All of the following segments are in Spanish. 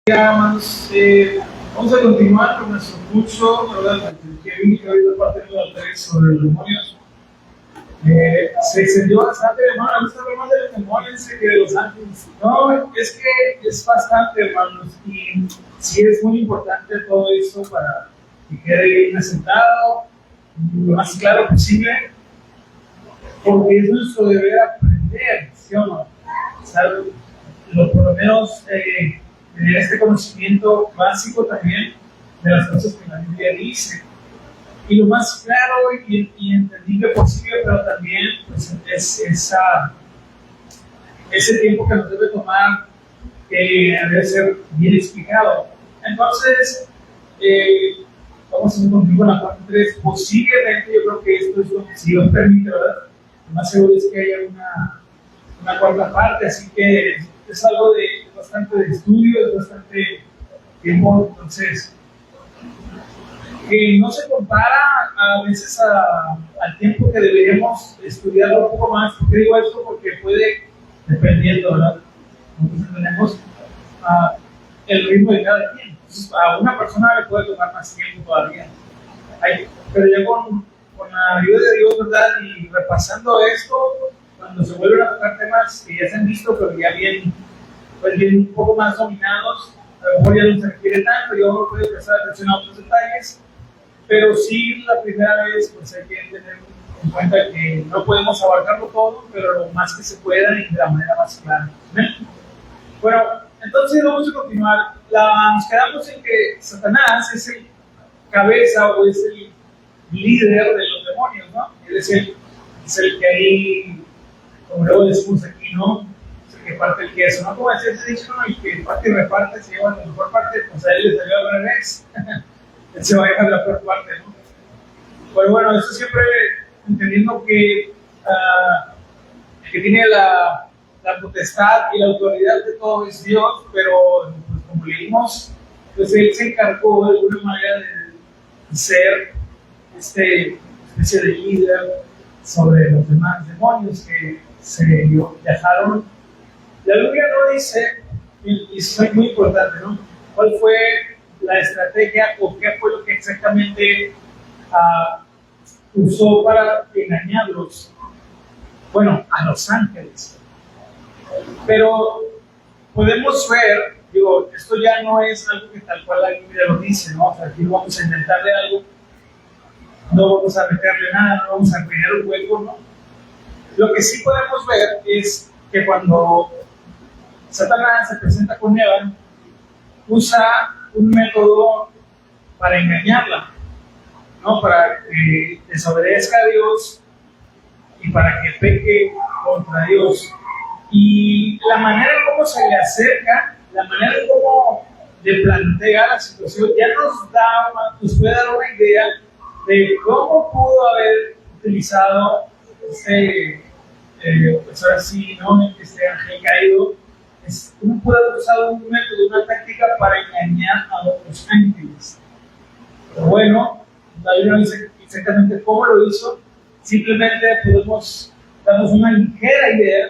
Hermanos, vamos a continuar con nuestro curso, ¿verdad? Que vi que hoy la parte número 3 sobre los demonios. Se extendió bastante, hermano. Me gusta hablar más de los demonios que de los ángeles. No, es que es bastante, hermanos, y sí es muy importante todo esto para que quede bien asentado, lo más claro posible, porque es nuestro deber aprender, ¿sí o no? O sea, por lo menos tener este conocimiento básico también de las cosas que la Biblia dice. Y lo más claro y entendible posible, pero también pues, es ese tiempo que nos debe tomar debe ser bien explicado. Entonces, vamos a ir contigo en la parte 3. Posiblemente yo creo que esto es lo que si Dios permite, ¿verdad? Lo más seguro es que haya una cuarta parte, así que es algo de bastante de estudio, es bastante tiempo, entonces que no se compara a veces al tiempo que deberíamos estudiarlo un poco más. ¿Por qué digo esto? Porque puede, dependiendo, ¿verdad? Nosotros tenemos el ritmo de cada quien. Entonces, a una persona le puede tomar más tiempo todavía. Pero ya con la ayuda de Dios, ¿verdad? Y repasando esto, cuando se vuelven a tocar temas que ya se han visto, pero ya bien un poco más dominados, a lo mejor ya no se requiere tanto, yo no puedo prestar atención a otros detalles, pero sí la primera vez pues hay que tener en cuenta que no podemos abarcarlo todo, pero lo más que se pueda y de la manera más clara. ¿Sí? Bueno, entonces vamos a continuar. Nos quedamos en que Satanás es el cabeza o es el líder de los demonios, ¿no? Él es el que ahí, como luego decimos aquí, ¿no? Que parte el queso, ¿no? Como decía ese dicho, ¿no? Y que parte y reparte se lleva la mejor parte, pues a él le salió al revés. Él se va a dejar la peor parte, ¿no? Pues bueno, eso siempre entendiendo que tiene la potestad y la autoridad de todo es Dios, pero pues, como leímos, pues él se encargó de alguna manera de ser especie de líder sobre los demás demonios que se viajaron. La Biblia no dice, y eso es muy importante, ¿no? ¿Cuál fue la estrategia o qué fue lo que exactamente usó para engañarlos? Bueno, a los ángeles. Pero podemos ver, digo, esto ya no es algo que tal cual la Biblia lo dice, ¿no? O sea, aquí vamos a inventarle algo, no vamos a meterle nada, no vamos a crear un hueco, ¿no? Lo que sí podemos ver es que cuando Satanás se presenta con Eva, usa un método para engañarla, ¿no? Para que desobedezca a Dios y para que peque contra Dios. Y la manera en cómo se le acerca, la manera en cómo le plantea la situación, ya nos puede dar una idea de cómo pudo haber utilizado pues ahora sí, ¿no? Este ángel caído. ¿Cómo puede haber usado un método, una táctica para engañar a otros ángeles? Pero bueno, la Biblia no dice exactamente cómo lo hizo, simplemente podemos darnos una ligera idea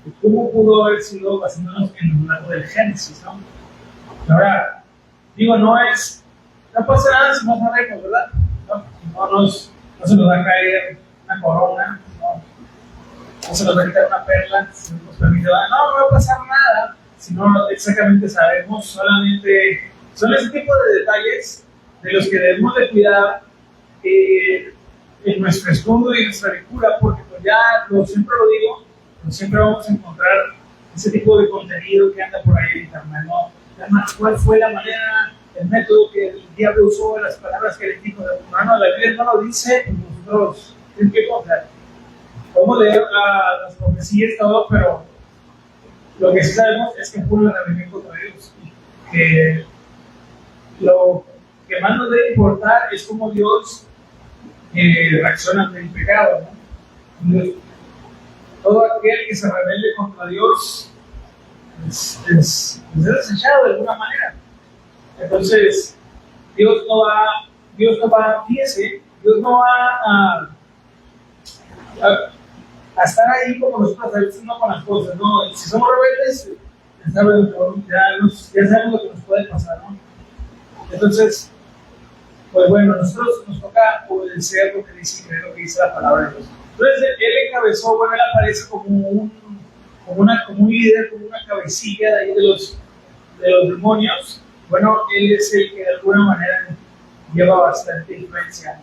de cómo pudo haber sido basándonos en el relato del Génesis, ¿no? Ahora, digo, no pasa nada si no sabemos, ¿verdad? No se nos va a caer una corona, no se nos va a quitar una perla, si nos permite, no va a pasar nada, si no exactamente sabemos, solamente son ese tipo de detalles de los que debemos de cuidar en nuestro estudio y en nuestra lectura, porque pues ya, siempre lo digo, siempre vamos a encontrar ese tipo de contenido que anda por ahí en internet, ¿no? Además, ¿cuál fue la manera, el método que el diablo usó, las palabras que le dijo? No, la Biblia no lo dice, nosotros tenemos que contar. Podemos leer las profecías y todo, pero lo que sí sabemos es que fue una rebelión contra Dios. Que lo que más nos debe importar es cómo Dios reacciona ante el pecado, ¿no? Todo aquel que se rebelde contra Dios es desechado de alguna manera. Entonces, Dios no va, fíjese, Dios no va a estar ahí como nosotros a veces no con las cosas, ¿no? Si somos rebeldes, ya sabemos lo que nos puede pasar, ¿no? Entonces, pues bueno, nosotros nos toca obedecer lo que dice, creer lo que dice la palabra de Dios. Entonces, él encabezó, bueno, él aparece como un líder, como una cabecilla de ahí de los demonios. Bueno, él es el que de alguna manera lleva bastante influencia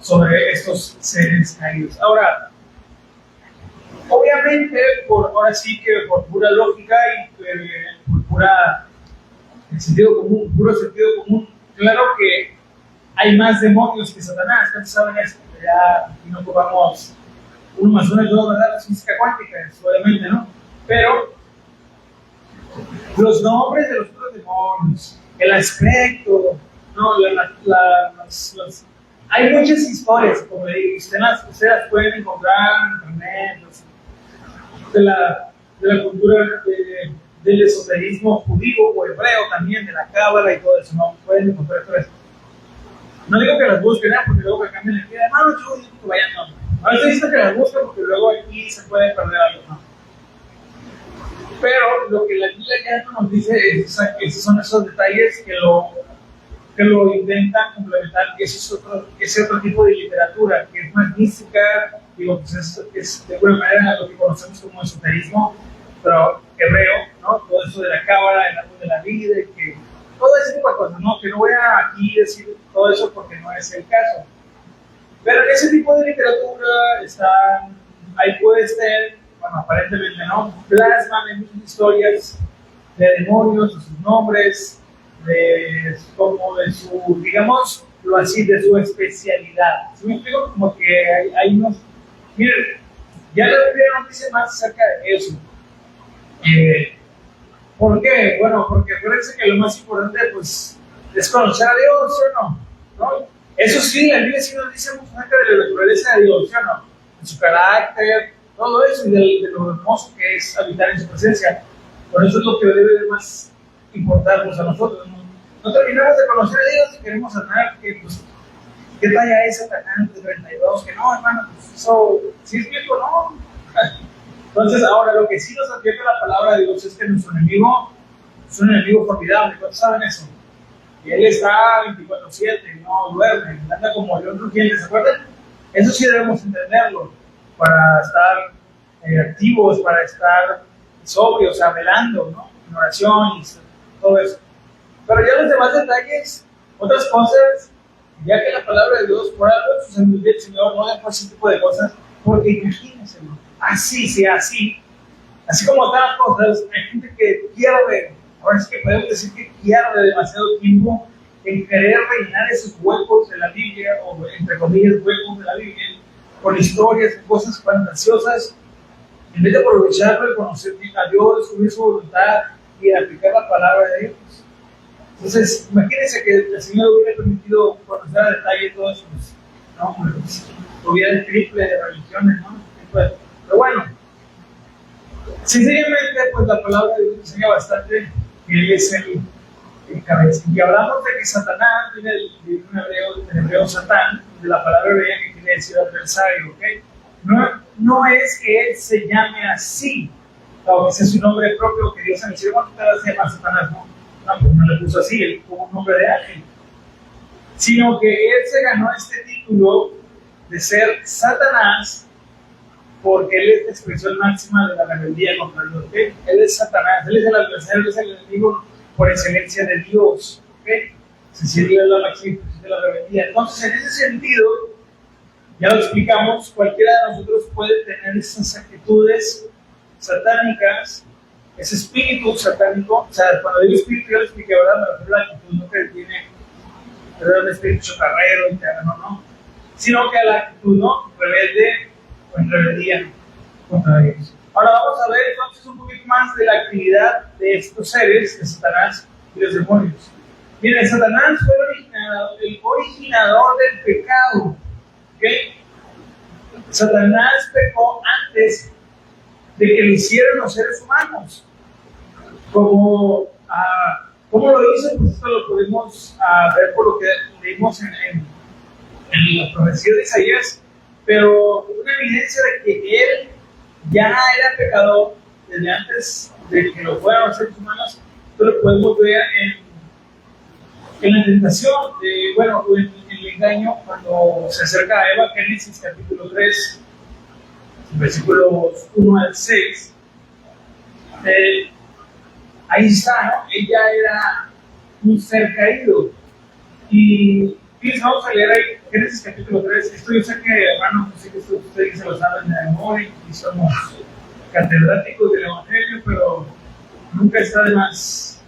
sobre estos seres caídos. Ahora, obviamente, ahora sí que por pura lógica y por pura puro sentido común, claro que hay más demonios que Satanás. ¿Cuántos saben esto? Ya aquí no ocupamos 1 más 1 es 2, ¿verdad? Es física cuántica, obviamente, ¿no? Pero los nombres de los otros demonios, el aspecto, ¿no? Hay muchas historias, como le digo, ustedes las pueden encontrar en internet, de la cultura del esoterismo judío o hebreo también, de la cábala y todo eso, ¿no? Pueden encontrar todo eso. No digo que las busquen, porque luego me cambian el pie, hermano, yo digo que vayan, no. A veces dicen que las busquen porque luego aquí se puede perder algo, ¿no? Pero lo que la Biblia ya nos dice es que son esos detalles que lo intentan complementar, que ese otro tipo de literatura, que es más mística, digo, pues es de alguna manera lo que conocemos como esoterismo, pero hebreo, ¿no? Todo eso de la cábala, el árbol de la vida, que todo ese tipo de cosas, ¿no? Que no voy a aquí decir todo eso porque no es el caso. Pero en ese tipo de literatura ahí puede ser, bueno, aparentemente no, plasman en muchas historias de demonios, de sus nombres, de su, digamos, lo así, de su especialidad. ¿Sí me explico? Como que hay unos, miren, ya la Biblia nos dice más acerca de eso. ¿Por qué? Bueno, porque acuérdense que lo más importante, pues, es conocer a Dios, ¿sí o no? Eso sí, la Biblia sí nos dice mucho acerca de la naturaleza de Dios, ¿sí o no? De su carácter, todo eso, y de lo hermoso que es habitar en su presencia. Por eso es lo que debe más importarnos a nosotros. No terminamos de conocer a Dios y queremos saber que, pues, ¿qué talla es atacante 32? Que no, hermano, pues eso, si es viejo, no. Entonces, ahora, lo que sí nos advierte la palabra de Dios es que nuestro enemigo es un enemigo formidable. ¿Cuántos saben eso? Y él está 24/7, no duerme, anda como león rugiente, ¿se acuerdan? Eso sí debemos entenderlo, para estar activos, para estar sobrios, o sea, velando, ¿no? En oración y todo eso. Pero ya los demás detalles, otras cosas, ya que la palabra de Dios, por algo, el Señor no deja ese tipo de cosas, porque imagínense, ¿no? Así como otras cosas, hay gente que pierde, ahora es que podemos decir que pierde demasiado tiempo en querer rellenar esos huecos de la Biblia, o entre comillas, huecos de la Biblia, con historias, cosas fantasiosas, en vez de aprovecharlo y conocer a Dios, descubrir su voluntad y aplicar la palabra de Dios. Entonces, imagínense que el Señor hubiera permitido conocer a detalle todo eso, pues, ¿no? Pues, hubiera triple de religiones, ¿no? Pero bueno, sencillamente, pues la palabra de Dios enseña bastante que Él es el cabeza. Y hablamos de que Satanás, viene del hebreo Satán, de la palabra hebrea que quiere decir adversario, ¿ok? No es que Él se llame así, o que sea su nombre propio, que Dios se me dice, ¿cuánto te vas a llamar Satanás? No, pues no le puso así, él tuvo un nombre de ángel. Sino que Él se ganó este título de ser Satanás, porque Él es la expresión máxima de la rebeldía contra Dios. ¿Okay? Él es Satanás, Él es el adversario, Él es el enemigo por excelencia de Dios. ¿Okay? Si Dios es la máxima expresión de la rebeldía. Entonces, en ese sentido, ya lo explicamos, cualquiera de nosotros puede tener esas actitudes satánicas, ese espíritu satánico. O sea, cuando digo espíritu, ya lo expliqué, ¿verdad? Me refiero a la actitud, no que tiene un espíritu chocarrero, no. Sino que a la actitud, ¿no? Rebelde, o en rebeldía contra Dios. Ahora vamos a ver entonces un poquito más de la actividad de estos seres, de Satanás y los demonios. Miren, Satanás fue el originador del pecado. ¿Okay? Satanás pecó antes de que lo hicieran los seres humanos. ¿Cómo lo hizo? Pues esto lo podemos ver por lo que leímos en la profecía de Isaías. Pero una evidencia de que él ya era pecador desde antes de que lo fueran los seres humanos, esto lo podemos ver en la tentación, en el engaño, cuando se acerca a Eva, Génesis capítulo 3, versículos 1 al 6. Ahí está, ¿no? Ella era un ser caído. Y fíjense, vamos a leer ahí Génesis capítulo 3. Esto yo sé que, hermano, no sé que ustedes se lo saben de memoria y somos catedráticos del Evangelio, pero nunca está de más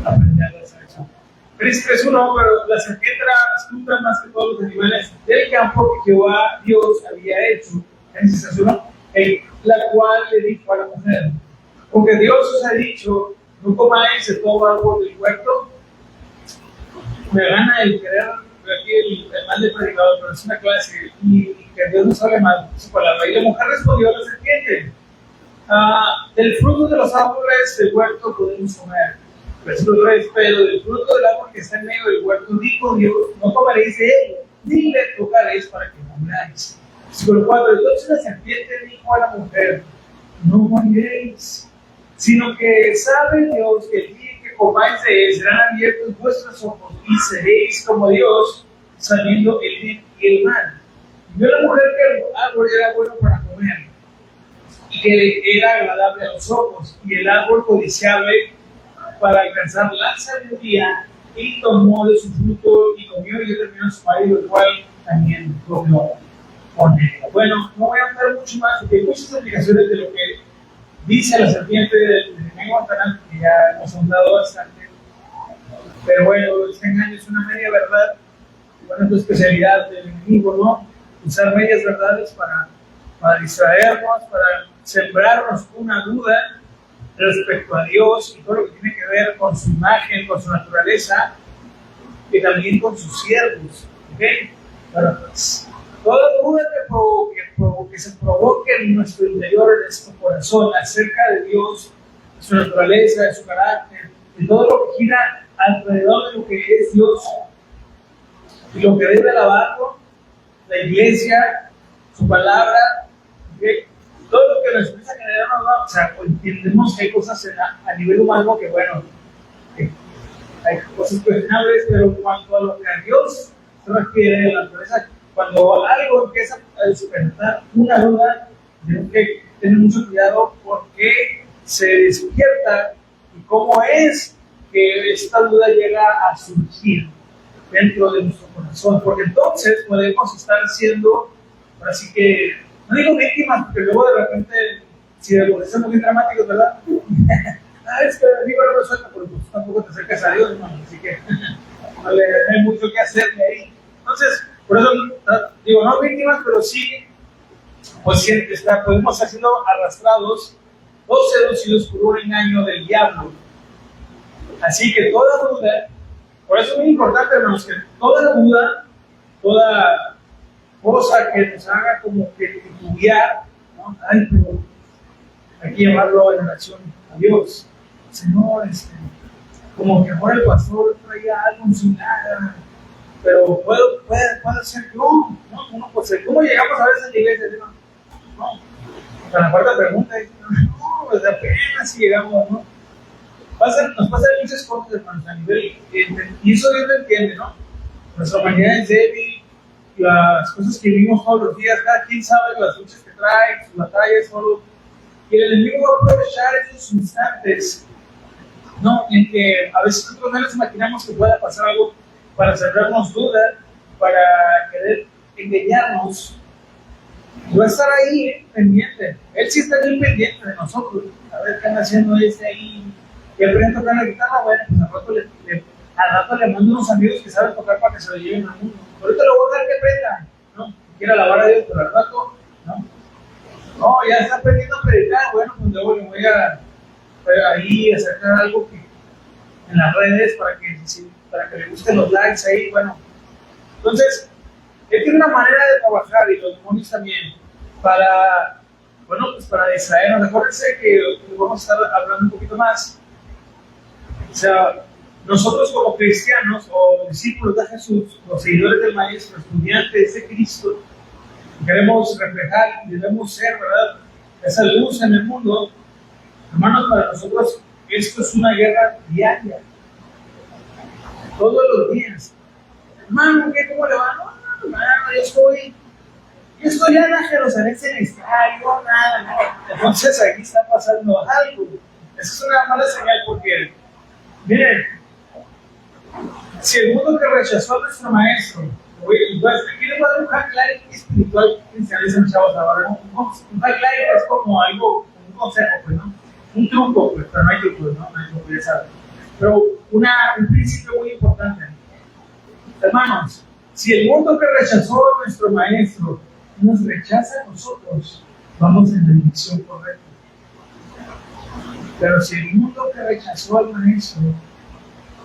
aprender a hacer eso. Génesis 3:1, pero la serpiente era astuta más que todos los animales del campo que Jehová Dios había hecho. Génesis 3:1, la cual le dijo a la mujer: porque Dios os ha dicho, no comáis de todo árbol del huerto. Me gana el querer, aquí el mal de predicador, pero es una clase, y que Dios nos hable mal su palabra. Y la mujer respondió a la serpiente: del fruto de los árboles del huerto podemos comer. Versículo 3, pero del fruto del árbol que está en medio del huerto, dijo Dios, no comeréis de él, ni le tocaréis para que no muráis. Versículo 4, entonces la serpiente dijo a la mujer: no moriréis, sino que sabe Dios que el día que comáis de él serán abiertos vuestros ojos y seréis como Dios, sabiendo el bien y el mal. Y vio la mujer que el árbol era bueno para comer y que era agradable a los ojos, y el árbol codiciable para alcanzar la sabiduría, y tomó de su fruto y comió, y terminó su marido, el cual también comió con él. Bueno, no voy a hablar mucho más, porque hay muchas explicaciones de lo que dice la serpiente del enemigo Satanás, que ya hemos hablado bastante. Pero bueno, este engaño es una media verdad. Bueno, es la especialidad del enemigo, ¿no? Usar medias verdades para distraernos, para sembrarnos una duda respecto a Dios y todo lo que tiene que ver con su imagen, con su naturaleza y también con sus siervos. ¿Ok? Bueno, pues, toda duda que se provoque en nuestro interior, en nuestro corazón, acerca de Dios, de su naturaleza, de su carácter, de todo lo que gira alrededor de lo que es Dios y lo que debe alabarlo, la iglesia, su palabra, ¿okay? Todo lo que nos empieza a generar, o sea, entendemos que hay cosas a nivel humano que, bueno, hay cosas cuestionables, pero en cuanto a lo que a Dios se refiere, la naturaleza, cuando algo empieza a despertar una duda, tenemos que tener mucho cuidado porque se despierta y cómo es que esta duda llega a surgir dentro de nuestro corazón, porque entonces podemos estar siendo, así que, no digo víctimas, porque luego de repente, si de por eso muy dramáticos, ¿verdad? Es que digo no resuelta, pero pues tampoco te acercas a Dios, hermano, así que no hay mucho que hacer de ahí. Entonces, por eso digo, no víctimas, pero sí, pues podemos estar siendo arrastrados o seducidos por un engaño del diablo. Así que toda duda, por eso es muy importante, hermanos, que toda duda, toda cosa que nos haga como que titubear, ¿no? Ay, pero hay que llevarlo en relación a Dios. Señor, como que ahora el pastor traía algo en su nada, pero puedo ser yo, ¿no? Uno, pues, ¿cómo llegamos a veces a la iglesia? No. O sea, la cuarta pregunta es, no, pues apenas si llegamos, ¿no? Nos pasan muchas cosas, hermanos, a nivel, y eso Dios lo entiende, ¿no? Nuestra humanidad es débil, las cosas que vivimos todos los días, cada quien sabe las luchas que trae, sus batallas, todo. Y el enemigo va a aprovechar esos instantes, ¿no? En que a veces nosotros no nos imaginamos que pueda pasar algo para sembrarnos dudas, para querer engañarnos. Y va a estar ahí, pendiente. Él sí está bien pendiente de nosotros. A ver qué anda haciendo ahí. Y aprende a tocar la guitarra, bueno, pues al rato le mando unos amigos que saben tocar para que se lo lleven al mundo. Ahorita lo voy a dejar que aprenda, ¿no? Quiere alabar a Dios, pero al rato, ¿no? No, ya está aprendiendo a predicar, bueno, pues luego le voy a ahí a sacar algo que en las redes para que le gusten los likes ahí, bueno. Entonces, él tiene una manera de trabajar, y los demonios también, para distraernos. Acuérdense que vamos a estar hablando un poquito más. O sea, nosotros como cristianos o discípulos de Jesús, los seguidores del Maestro, estudiantes de Cristo, queremos reflejar y debemos ser, ¿verdad?, esa luz en el mundo. Hermanos, para nosotros esto es una guerra diaria, todos los días. Hermano, ¿qué? ¿Cómo le va? No, hermano, yo estoy en la Jerusalén celestial, nada. Entonces aquí está pasando algo. Eso es una mala señal porque, miren, si el mundo que rechazó a nuestro maestro, aquí les voy a dar un highlight espiritual cristianismo, chavos, ahora, un highlight es como algo, un consejo, pues, ¿no? Un truco, pues, pero no hay truco, ¿no? No hay truco, ya saben. Pero un principio muy importante. Hermanos, si el mundo que rechazó a nuestro maestro nos rechaza a nosotros, vamos en la dirección correcta. Pero si el mundo que rechazó al maestro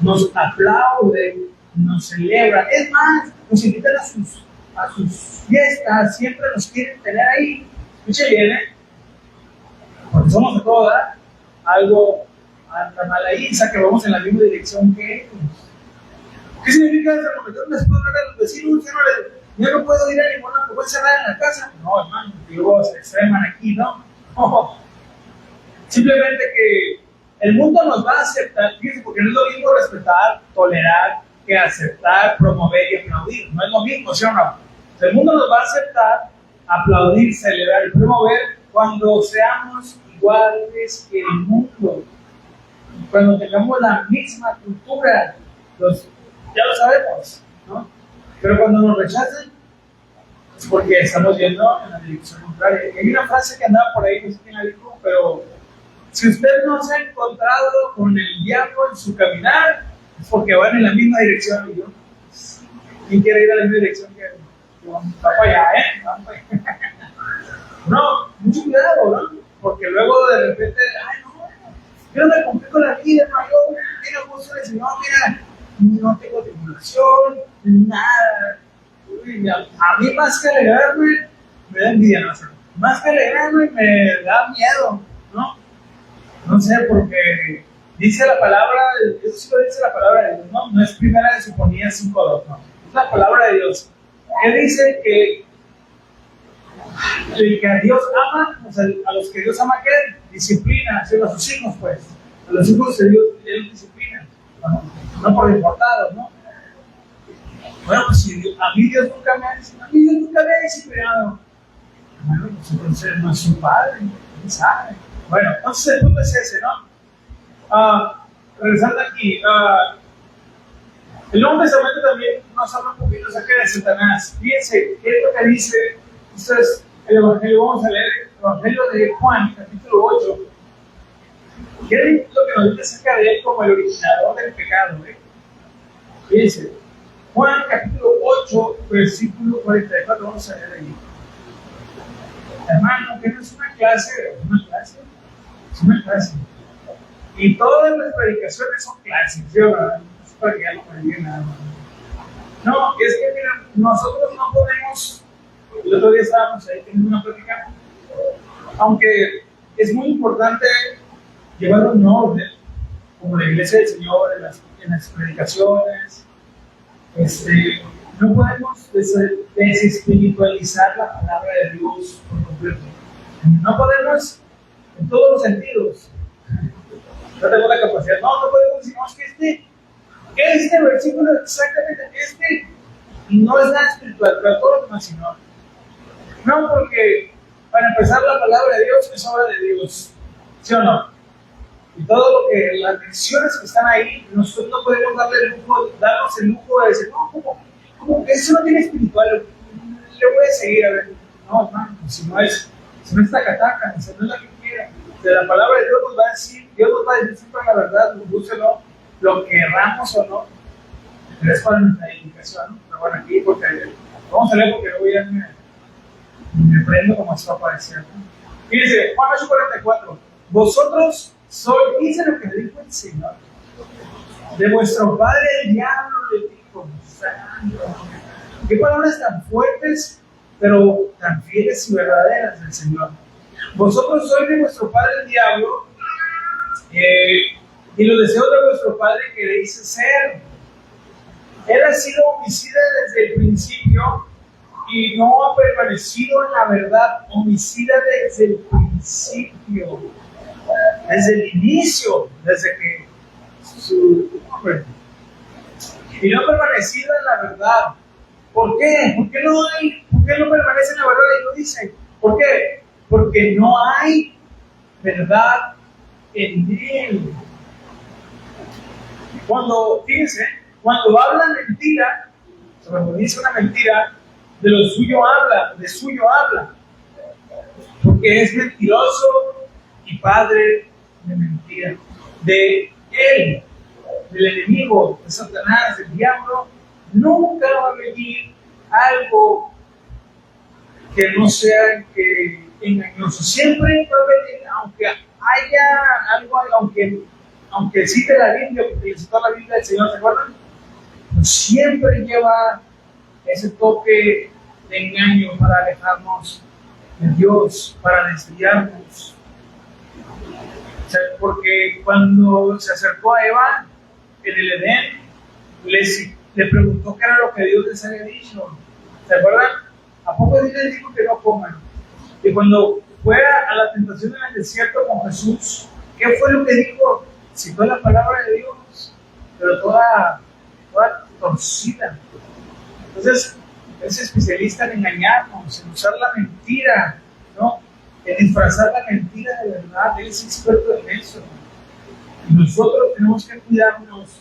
nos aplaude, nos celebra, es más, nos invitan a sus fiestas, siempre nos quieren tener ahí. Escuche bien, porque somos a toda algo anda mal ahí, o sea que vamos en la misma dirección que ellos. ¿Qué significa eso? Porque yo no les puedo hablar a los vecinos, yo no puedo ir a ninguna, me voy a cerrar en la casa. No, hermano, luego se extreman aquí, ¿no? No. Simplemente que el mundo nos va a aceptar, fíjense, porque no es lo mismo respetar, tolerar, que aceptar, promover y aplaudir. No es lo mismo, ¿sí o no? El mundo nos va a aceptar, aplaudir, celebrar y promover cuando seamos iguales que el mundo, cuando tengamos la misma cultura, ya lo sabemos, ¿no? Pero cuando nos rechacen, es porque estamos yendo en la dirección contraria. Y hay una frase que andaba por ahí, no sé quién la dijo, pero si usted no se ha encontrado con el diablo en su caminar, es porque van en la misma dirección que yo. ¿Quién quiere ir a la misma dirección que yo? Va para allá, ¿eh? Va para allá. No, mucho cuidado, ¿no? Porque luego de repente, ay, no, yo no me complico la vida, no, yo, mira, vos eres el Señor, mira, no tengo tribulación, nada. Uy, a mí más que alegrarme, me da envidia, no sé. Más que alegrarme, me da miedo, ¿no? No sé, porque dice la palabra, eso sí lo dice la palabra de Dios, ¿no? No es primera de Sofonías 5:2, no. Es la palabra de Dios. Que dice que el que a Dios ama, o sea, a los que Dios ama, ¿qué? Disciplina, a sus hijos, pues. A los hijos de Dios, Él disciplina. No por importados, ¿no? Bueno, pues si a mí Dios nunca me ha disciplinado. Bueno, pues entonces no es su padre, ¿quién sabe? Bueno, entonces el punto es ese, ¿no? Regresando aquí, el Nuevo Testamento también nos habla un poquito acerca de Satanás. Fíjense, ¿qué es lo que dice? Esto es el Evangelio, vamos a leer el Evangelio de Juan, capítulo 8. ¿Qué es lo que nos dice acerca de él como el originador del pecado? Fíjense, Juan capítulo 8, versículo 44, vamos a leer ahí. Hermano, que no es una clase, es una clase. Y todas las predicaciones son clases, ¿sí? No es para que ya no me digan nada más. No, es que mira, nosotros no podemos, el otro día estábamos ahí teniendo una plática, aunque es muy importante llevar un orden, como la iglesia del Señor, en las predicaciones, no podemos desespiritualizar la palabra de Dios por completo. No podemos, en todos los sentidos, no tengo la capacidad, no podemos decir, no, es que este versículo, exactamente no es nada espiritual, pero todo lo demás, sino. No, porque para empezar, la palabra de Dios es obra de Dios, ¿sí o no? Y todo lo que, las lecciones que están ahí, nosotros no podemos darnos el lujo de decir, no, como que eso no tiene espiritual, le voy a seguir, a ver. No, hermano, si no es tacataca, si no es la que quiera. De la palabra de Dios nos va a decir, Dios nos va a decir siempre la verdad, nos guste o no, lo que erramos o no, pero es para nuestra edificación, ¿no? Pero bueno, aquí, porque vamos a leer porque luego ya me prendo como esto aparece, ¿no? Fíjense, Juan 8:44, vosotros sois, dice lo que le dijo el Señor, de vuestro padre el diablo le dijo, santo. Qué palabras tan fuertes, pero tan fieles y verdaderas del Señor. Vosotros sois de vuestro padre el diablo, y los deseos de vuestro padre queréis ser. Él ha sido homicida desde el principio y no ha permanecido en la verdad, homicida desde el principio. desde el inicio, desde que su hombre, y no ha permanecido en la verdad. ¿Por qué? ¿Por qué no permanece en la verdad? Y lo dice. ¿Por qué? Porque no hay verdad en él. Fíjense, cuando habla mentira, cuando dice una mentira, de lo suyo habla, de suyo habla. Porque es mentiroso y padre de mentira. De él, del enemigo, de Satanás, del diablo, nunca va a venir algo que no sea engañoso. Siempre va a venir, aunque haya algo, aunque cite la Biblia, porque citó la Biblia del Señor, ¿se acuerdan? Pues siempre lleva ese toque de engaño para alejarnos de Dios, para desviarnos. O sea, porque cuando se acercó a Eva en el Edén, le preguntó qué era lo que Dios les había dicho. ¿Se acuerdan? ¿A poco Dios les dijo que no coman? Y cuando fue a la tentación en el desierto con Jesús, ¿qué fue lo que dijo? Citó la palabra de Dios, pero toda torcida. Entonces, es especialista en engañarnos, en usar la mentira, ¿no? En disfrazar la mentira de verdad. Él es experto en eso. Y nosotros tenemos que cuidarnos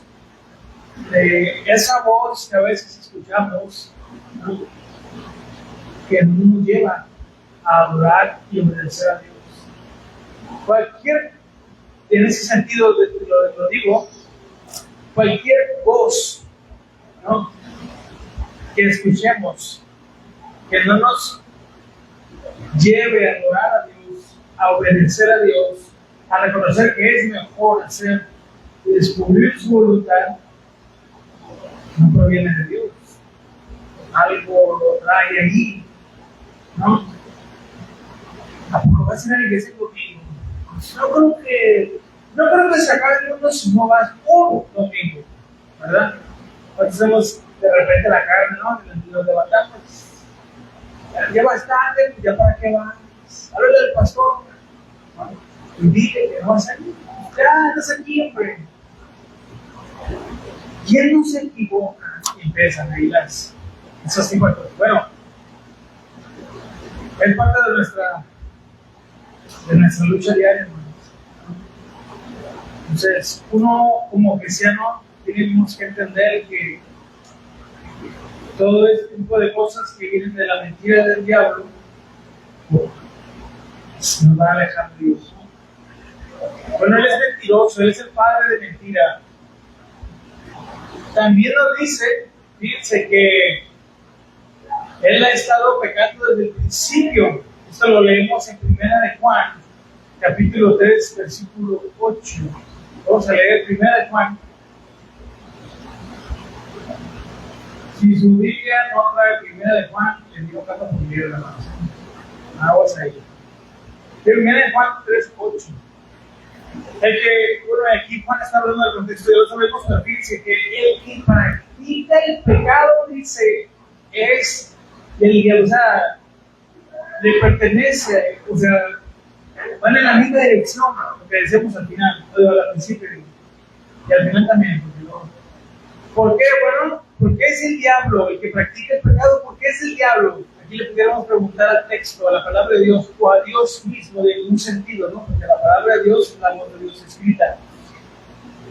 de esa voz que a veces escuchamos, ¿no? Que nos lleva a adorar y obedecer a Dios. En ese sentido lo digo, cualquier voz, ¿no?, que escuchemos, que no nos lleve a adorar a Dios, a obedecer a Dios, a reconocer que es mejor hacer y descubrir su voluntad, no proviene de Dios. Algo lo trae ahí, ¿no? ¿A poco vas a ir a la iglesia conmigo? No creo que se acabe el mundo si no vas un domingo, ¿verdad? Ahorita hacemos de repente la carne, ¿no? Y nos levantamos. Ya bastante, ya para qué vas. Háblale al pastor, ¿no? Y dile que no vas a ir. Ya, estás aquí, hombre. ¿Quién no se equivoca? Y empiezan ahí esos tipos de cosas. Bueno, es parte de nuestra lucha diaria, hermanos. Entonces, uno como cristiano tenemos que entender que todo este tipo de cosas que vienen de la mentira del diablo nos van a alejar de Dios. Bueno, él es mentiroso, él es el padre de mentira. También nos dice, fíjense, que él ha estado pecando desde el principio. Esto lo leemos en 1 de Juan, capítulo 3, versículo 8. Vamos a leer 1 de Juan. Si su Biblia no trae 1 de Juan, le digo carta por medio de la mano. Vamos a ir. 1 de Juan 3, 8. Aquí Juan está hablando del contexto de Dios, sabemos, pero fíjense que el que practica el pecado, dice, es del diablo, o sea, le pertenece, o sea, van en la misma dirección, lo que decimos al final, al principio, y al final también. ¿Por qué? Bueno, porque es el diablo el que practica el pecado. ¿Por qué es el diablo? Aquí le pudiéramos preguntar al texto, a la palabra de Dios, o a Dios mismo, de un sentido, ¿no? Porque la palabra de Dios es la voz de Dios escrita.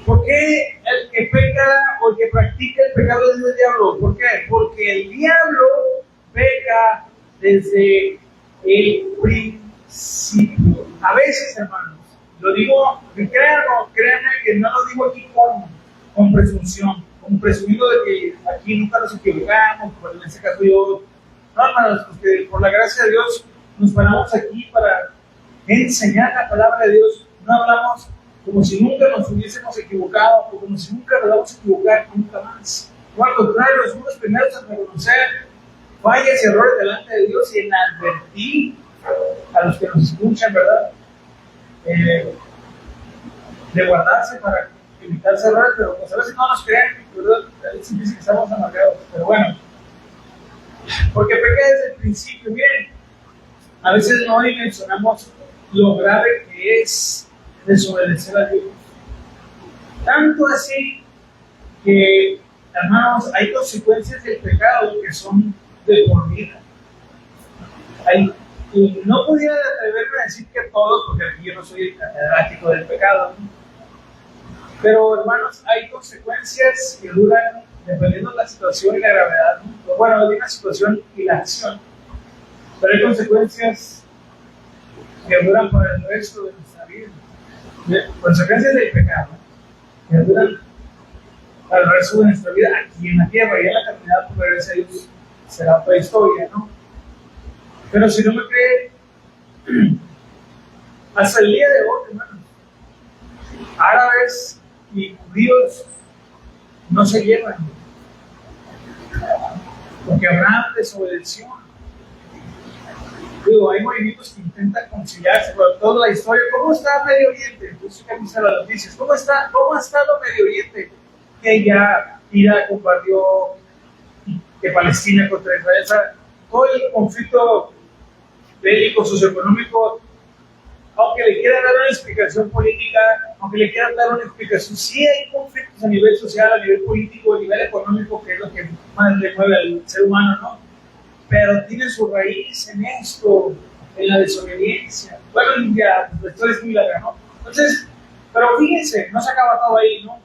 ¿Por qué el que peca o el que practica el pecado es el diablo? ¿Por qué? Porque el diablo peca desde el principio. A veces, hermanos, lo digo, créanme que no lo digo aquí con presunción, como presumiendo de que aquí nunca nos equivocamos, pero en este caso yo, no, hermanos, porque por la gracia de Dios nos paramos aquí para enseñar la palabra de Dios. No hablamos como si nunca nos hubiésemos equivocado, o como si nunca nos vamos a equivocar nunca más. O al contrario, somos los primeros en reconocer fallas y errores delante de Dios y en advertir a los que nos escuchan, ¿verdad? De guardarse para evitar errores, pero pues a veces no nos creen, ¿verdad? Es difícil que estamos amargados, pero bueno, porque peca desde el principio. Miren, a veces no dimensionamos lo grave que es desobedecer a Dios. Tanto así que, hermanos, hay consecuencias del pecado que son de por vida. Y no pudiera atreverme a decir que todos, porque aquí yo no soy el catedrático del pecado, ¿no? Pero, hermanos, hay consecuencias que duran dependiendo de la situación y la gravedad, ¿no? Bueno, de la situación y la acción. Pero hay consecuencias que duran para el resto de nuestra vida. Consecuencias del pecado que duran para el resto de nuestra vida aquí en la tierra, y en la eternidad, por gracia de Dios, será otra historia, ¿no? Pero si no me cree, hasta el día de hoy, hermanos, árabes y judíos no se llevan, porque Abraham desobedeció. Digo, hay movimientos que intentan conciliarse, pero toda la historia. ¿Cómo está Medio Oriente? Yo sé que han visto las noticias. ¿Cómo ha estado Medio Oriente? Que ya Irak compartió que Palestina contra Israel. O sea, todo el conflicto bélico, socioeconómico, aunque le quieran dar una explicación política, aunque le quieran dar una explicación, sí hay conflictos a nivel social, a nivel político, a nivel económico, que es lo que más le mueve al ser humano, ¿no? Pero tiene su raíz en esto, en la desobediencia. Bueno, ya, la historia es muy larga, ¿no? Entonces, pero fíjense, no se acaba todo ahí, ¿no?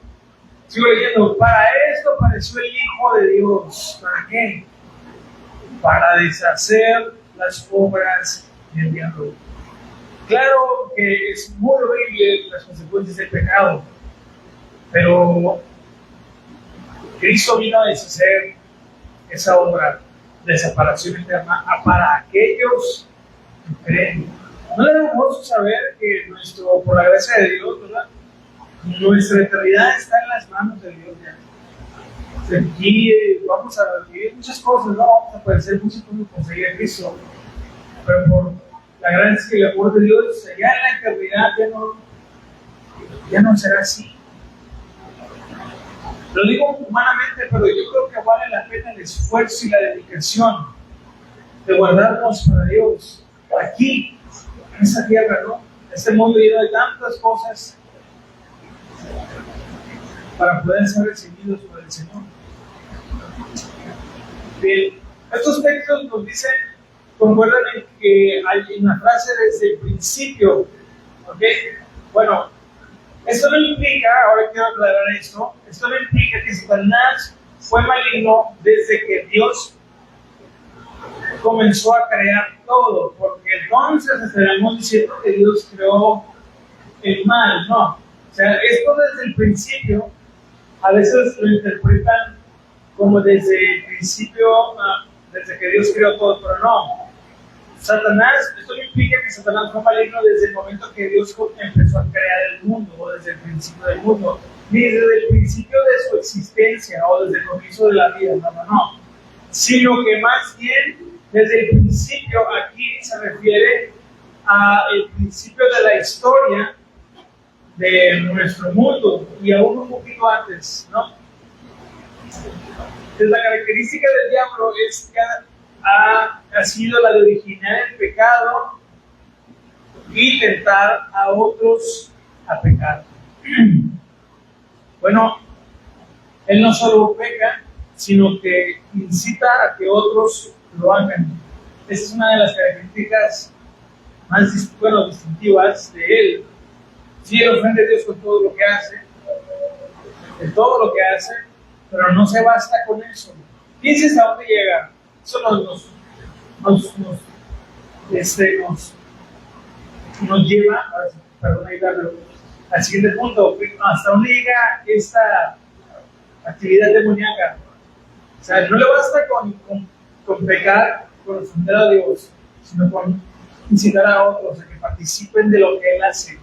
Sigo leyendo, para esto apareció el Hijo de Dios. ¿Para qué? Para deshacer las obras del diablo. Claro que es muy horrible las consecuencias del pecado, pero Cristo vino a deshacer esa obra de separación eterna para aquellos que creen. No le da gozo saber que por la gracia de Dios, ¿verdad? Nuestra eternidad está en las manos de Dios ya. Aquí vamos a vivir muchas cosas, ¿no? Vamos a padecer muchas cosas por seguir a Cristo, pero por la gracia y el amor de Dios, ya en la eternidad ya no será así. Lo digo humanamente, pero yo creo que vale la pena el esfuerzo y la dedicación de guardarnos para Dios, aquí, en esta tierra, ¿no? Este mundo lleno de tantas cosas para poder ser recibidos por el Señor. Bien, estos textos nos dicen, concuerdan en que hay una frase desde el principio, ¿ok? Bueno, esto no implica, ahora quiero aclarar esto no implica que Satanás fue maligno desde que Dios comenzó a crear todo, porque entonces estaremos diciendo que Dios creó el mal, no. O sea, esto desde el principio, a veces lo interpretan como desde el principio, desde que Dios creó todo, pero no. Satanás, esto no implica que Satanás fue maligno desde el momento que Dios empezó a crear el mundo, o desde el principio del mundo, ni desde el principio de su existencia, o desde el comienzo de la vida, no. Sino que más bien, desde el principio, aquí se refiere al principio de la historia de nuestro mundo, y aún un poquito antes, ¿no? Entonces, la característica del diablo es que ha sido la de originar el pecado y tentar a otros a pecar. Bueno, él no solo peca, sino que incita a que otros lo hagan. Esa es una de las características más distintivas de él. Sí, él ofende a Dios con todo lo que hace, de todo lo que hace, pero no se basta con eso. Fíjense a dónde llega. Eso nos lleva, al siguiente punto. ¿Hasta dónde llega esta actividad demoníaca? O sea, no le basta con pecar, con ofender a Dios, sino con incitar a otros a que participen de lo que Él hace.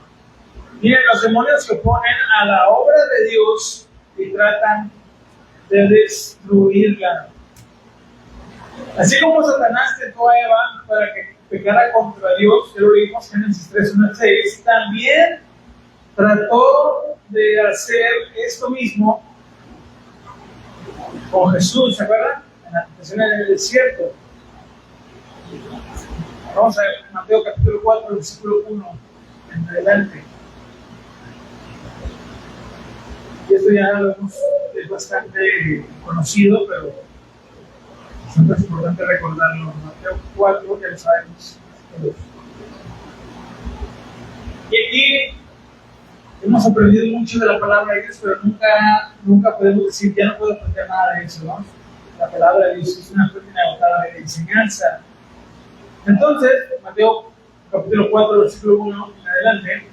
Miren, los demonios se oponen a la obra de Dios y tratan de destruirla. Así como Satanás tentó a Eva para que pecara contra Dios, ya lo vimos en Génesis 3:1-6, también trató de hacer esto mismo con Jesús, ¿se acuerdan? En la tentación en el desierto. Vamos a ver Mateo capítulo 4, versículo 1 en adelante. ya es bastante conocido, pero siempre es importante recordarlo. Mateo 4, ya lo sabemos. Y aquí hemos aprendido mucho de la palabra de Dios, pero nunca podemos decir, ya no puedo aprender nada de eso, ¿no? La palabra de Dios es una fuente inagotada de enseñanza. Entonces, Mateo capítulo 4, versículo 1 en adelante.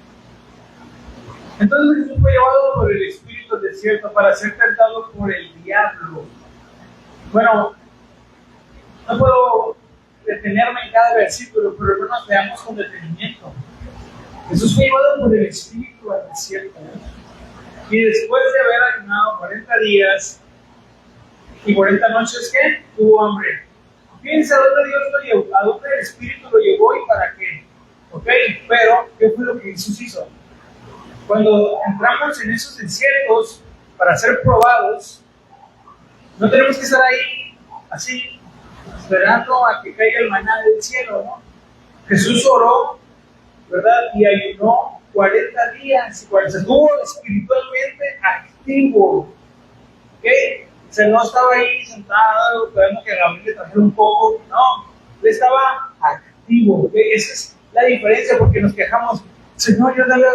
Entonces Jesús fue llevado por el Espíritu al desierto para ser tentado por el diablo. Bueno, no puedo detenerme en cada versículo, pero hermanos, veamos con detenimiento. Jesús fue llevado por el Espíritu al desierto, ¿no? Y después de haber ayunado 40 días y 40 noches, ¿qué? Tuvo hambre. Fíjense a dónde Dios lo llevó, a dónde el Espíritu lo llevó y para qué. ¿Ok? Pero, ¿qué fue lo que Jesús hizo? Cuando entramos en esos desiertos para ser probados, no tenemos que estar ahí así, esperando a que caiga el maná del cielo, ¿no? Jesús oró, ¿verdad? Y ayunó 40 días, y se estuvo espiritualmente activo, ¿ok? O sea, no estaba ahí sentado, esperando que Gabriel le trajera un poco, no, él estaba activo, ¿ok? Esa es la diferencia, porque nos quejamos, Señor, yo dale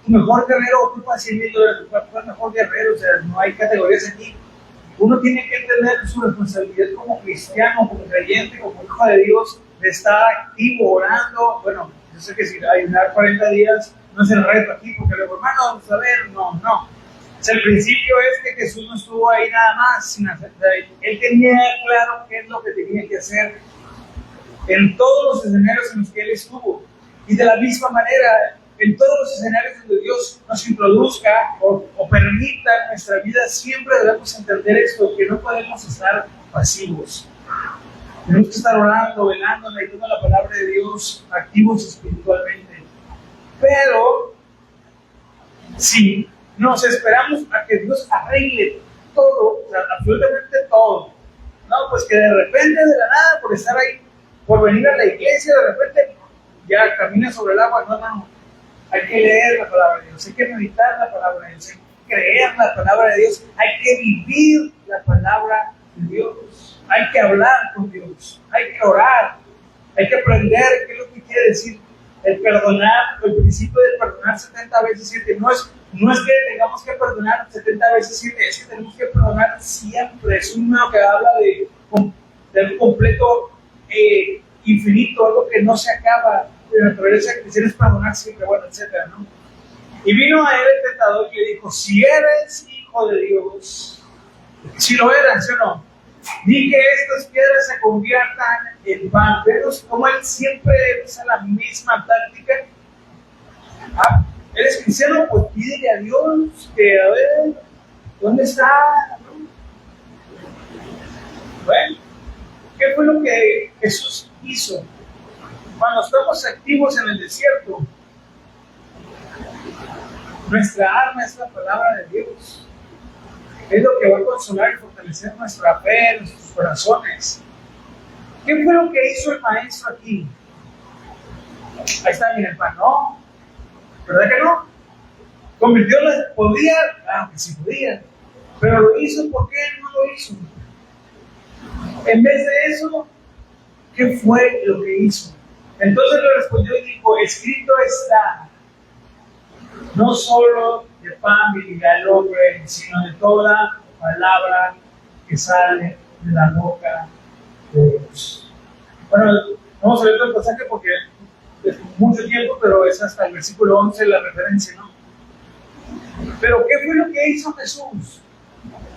tu mejor guerrero, ocupa $100,000, tu mejor guerrero, o sea, no hay categorías aquí. Uno tiene que tener su responsabilidad como cristiano, como creyente, como hijo de Dios, de estar activo, orando. Bueno, yo sé que si ayunar 40 días no es el reto aquí, porque luego, hermano, vamos a ver, no. O sea, el principio es que Jesús no estuvo ahí nada más, sin hacer, él tenía claro qué es lo que tenía que hacer en todos los escenarios en los que él estuvo. Y de la misma manera, en todos los escenarios donde Dios nos introduzca o permita en nuestra vida, siempre debemos entender esto, que no podemos estar pasivos. Tenemos que estar orando, velando, leyendo la palabra de Dios, activos espiritualmente. Pero, si nos esperamos a que Dios arregle todo, o sea, absolutamente todo, no, pues que de repente, de la nada, por estar ahí, por venir a la iglesia, de repente ya camina sobre el agua, no. Hay que leer la palabra de Dios, hay que meditar la palabra de Dios, hay que creer la palabra de Dios, hay que vivir la palabra de Dios, hay que hablar con Dios, hay que orar, hay que aprender qué es lo que quiere decir el perdonar, el principio de perdonar 70 veces 7. No es que tengamos que perdonar 70 veces 7, es que tenemos que perdonar siempre. Es un número que habla de un completo infinito, algo que no se acaba. De naturaleza cristiana es perdonar siempre, bueno, etcétera, ¿no? Y vino a él el tentador y le dijo, si eres hijo de Dios, si lo eras, ¿sí o no? Di que estas piedras se conviertan en pan. Vemos cómo él siempre usa la misma táctica. ¿Eres cristiano? Pues pídele a Dios que, a ver, ¿dónde está? Bueno, ¿qué fue lo que Jesús hizo? Cuando estamos activos en el desierto, nuestra arma es la palabra de Dios. Es lo que va a consolar y fortalecer nuestra fe, nuestros corazones. ¿Qué fue lo que hizo el maestro aquí? Ahí está, mira el pan, ¿no? ¿Verdad que no? Convirtió las... ¿Podía? Claro que sí podía. Pero lo hizo, ¿por qué no lo hizo? En vez de eso, ¿qué fue lo que hizo? Entonces le respondió y dijo, escrito está, no solo de pan vivirá el hombre, sino de toda palabra que sale de la boca de Dios. Bueno, vamos a leer todo el pasaje porque es mucho tiempo, pero es hasta el versículo 11 la referencia, ¿no? Pero ¿qué fue lo que hizo Jesús?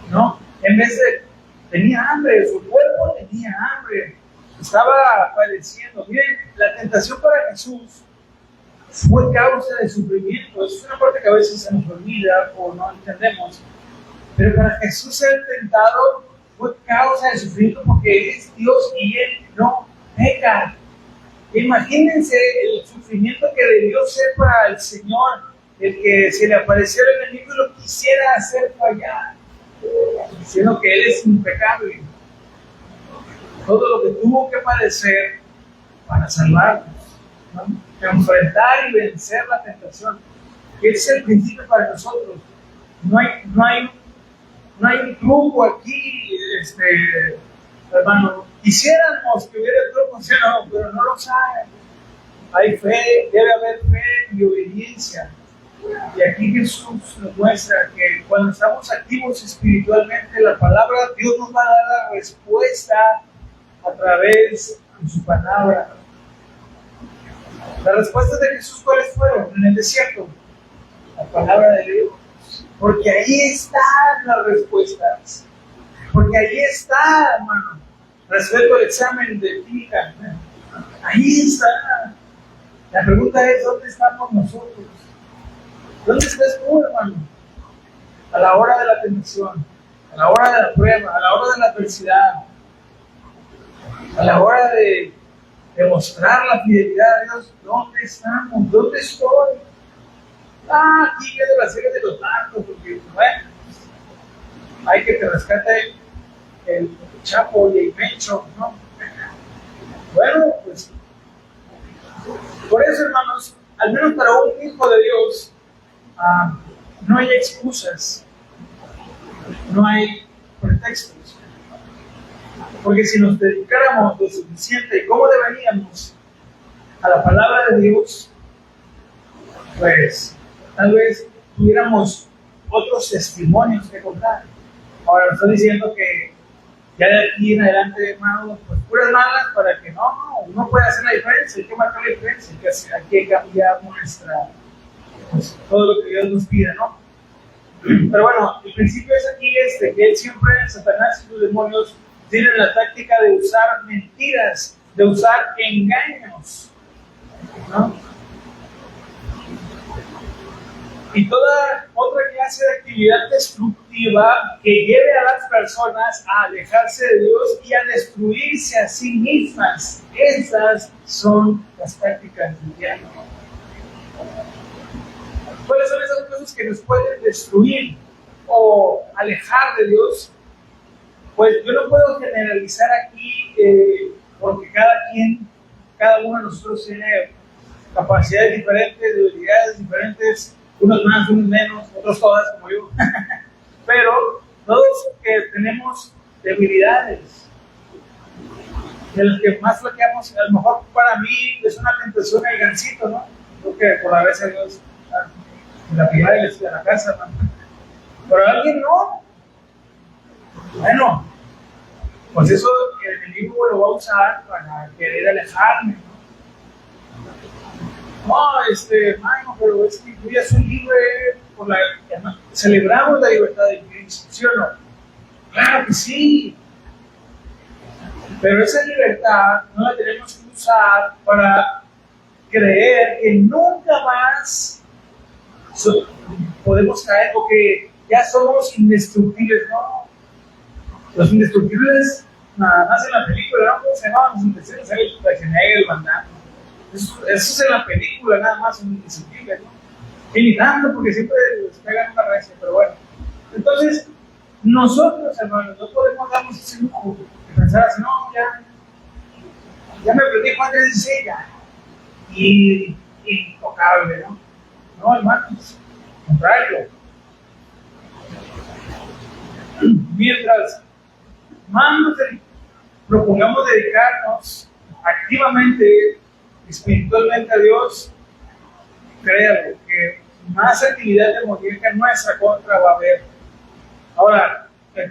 ¿No? En vez de, tenía hambre, su cuerpo tenía hambre, estaba padeciendo. Miren, la tentación para Jesús fue causa de sufrimiento. Es una parte que a veces se nos olvida o no entendemos. Pero para Jesús ser tentado fue causa de sufrimiento porque Él es Dios y Él no peca. Imagínense el sufrimiento que debió ser para el Señor, el que se le apareció el enemigo y lo quisiera hacer fallar, diciendo que Él es impecable. Todo lo que tuvo que padecer para salvarnos, ¿no? Enfrentar y vencer la tentación. Ese es el principio para nosotros. No hay un truco aquí, hermano. Quisiéramos que hubiera truco, ¿sí o no? Pero no lo saben. Hay fe, debe haber fe y obediencia. Y aquí Jesús nos muestra que cuando estamos activos espiritualmente, la palabra de Dios nos va a dar la respuesta a través de su palabra. Las respuestas de Jesús, ¿cuáles fueron? En el desierto, la palabra de Dios. Porque ahí están las respuestas. Porque ahí está, hermano. Resuelto el examen de física. Ahí está. La pregunta es, ¿dónde estamos nosotros? ¿Dónde estás tú, hermano? A la hora de la tentación, a la hora de la prueba, a la hora de la adversidad, a la hora de demostrar la fidelidad a Dios. ¿Dónde estamos? ¿Dónde estoy? Aquí viendo la serie de los narcos, porque, bueno, hay que te rescate el Chapo y el Mencho, ¿no? Bueno, pues, por eso, hermanos, al menos para un hijo de Dios, no hay excusas, no hay pretextos. Porque si nos dedicáramos lo suficiente, ¿cómo deberíamos? A la palabra de Dios, pues tal vez tuviéramos otros testimonios que contar. Ahora me estoy diciendo que ya de aquí en adelante, hermano, pues puras malas para que uno pueda hacer la diferencia, hay que marcar la diferencia, hay que cambiar pues, todo lo que Dios nos pide, ¿no? Pero bueno, el principio es aquí que él siempre, Satanás y sus demonios, tienen la táctica de usar mentiras, de usar engaños, ¿no? Y toda otra clase de actividad destructiva que lleve a las personas a alejarse de Dios y a destruirse a sí mismas. Esas son las tácticas del diablo. ¿Cuáles son esas cosas que nos pueden destruir o alejar de Dios? Pues yo no puedo generalizar aquí porque cada uno de nosotros tiene capacidades diferentes, debilidades diferentes, unos más, unos menos, otros todas como yo. Pero todos que tenemos debilidades, de las que más flaqueamos, a lo mejor para mí es una tentación el gancito, ¿no? Creo que por la gracia de Dios, en la primaria de la casa, ¿no? Pero alguien no. Bueno, pues eso el enemigo lo va a usar para querer alejarme, ¿no? Mano, pero es que tú ya soy libre, celebramos la libertad de Cristo, ¿sí o no? Claro que sí. Pero esa libertad no la tenemos que usar para creer que nunca más podemos caer o que ya somos indestructibles, ¿no? Los indestructibles, nada más en la película, ¿no? ¿Cómo se llamaban los indestructibles? El Schwarzenegger, el Van Damme. Eso es en la película, nada más, son indestructibles, ¿no? Imitando, porque siempre les pegan una reacción, pero bueno. Entonces, nosotros, hermanos, no podemos darnos ese lujo de pensar así, no, ya me aprendí Juan 16, ya. Y intocable, ¿no? No, hermanos, al contrario. Mientras más nos propongamos dedicarnos activamente, espiritualmente a Dios, créalo, que más actividad demoníaca en nuestra contra va a haber. Ahora,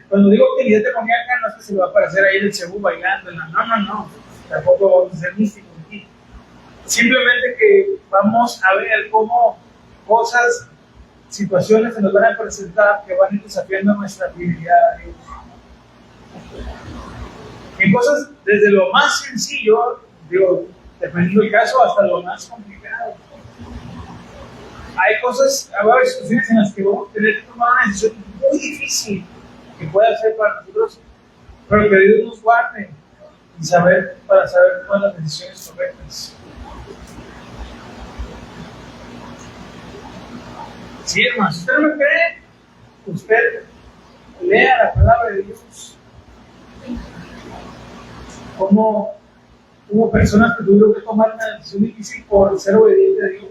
cuando digo actividad demoníaca, no es que se le va a aparecer ahí el Cebú bailando, no, tampoco vamos a ser místicos aquí. Simplemente que vamos a ver cómo cosas, situaciones se nos van a presentar que van a ir desafiando nuestra fidelidad a Dios. En cosas desde lo más sencillo, dependiendo del caso, hasta lo más complicado. Hay cosas, a ver, situaciones en las que vamos a tener que tomar una decisión muy difícil que pueda ser para nosotros, pero que Dios nos guarde para saber cuáles son las decisiones correctas. Sí, hermano, si usted no me cree, usted lea la palabra de Dios. Como hubo personas que tuvieron que tomar una decisión difícil por ser obediente a Dios,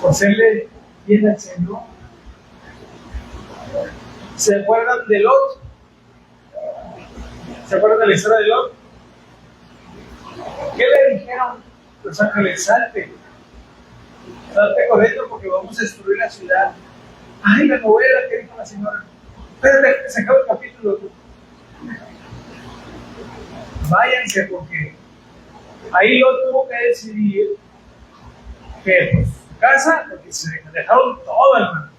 por serle fiel al Señor. ¿Se acuerdan de Lot? ¿Se acuerdan de la historia de Lot? ¿Qué le dijeron los ángeles? Salte corriendo porque vamos a destruir la ciudad. Ay, la novela que dijo la señora. Espérate, se acaba el capítulo. Váyanse porque ahí Lot tuvo que decidir que pues, su casa, porque se dejaron todo, hermano.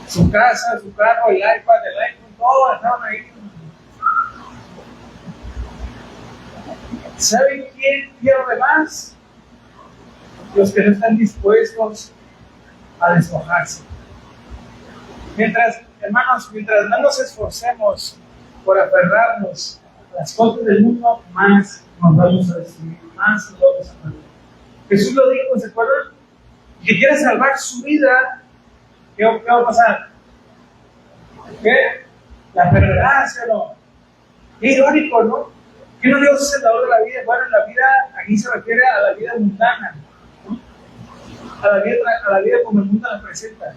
Su casa, su carro, el iPad, el iPhone, todo estaban ahí. ¿Saben quién pierde más? Los que no están dispuestos a despojarse. Hermanos, mientras más nos esforcemos por aferrarnos a las cosas del mundo, más nos vamos a destruir, más nos vamos a perder. Jesús lo dijo, ¿se acuerdan? Que quiere salvar su vida, ¿qué va a pasar? ¿Qué? La perderá, ¿sí o no? Qué irónico, ¿no? ¿Qué no Dios es el dador de la vida? Bueno, la vida aquí se refiere a la vida mundana, ¿no? A la vida como el mundo la presenta.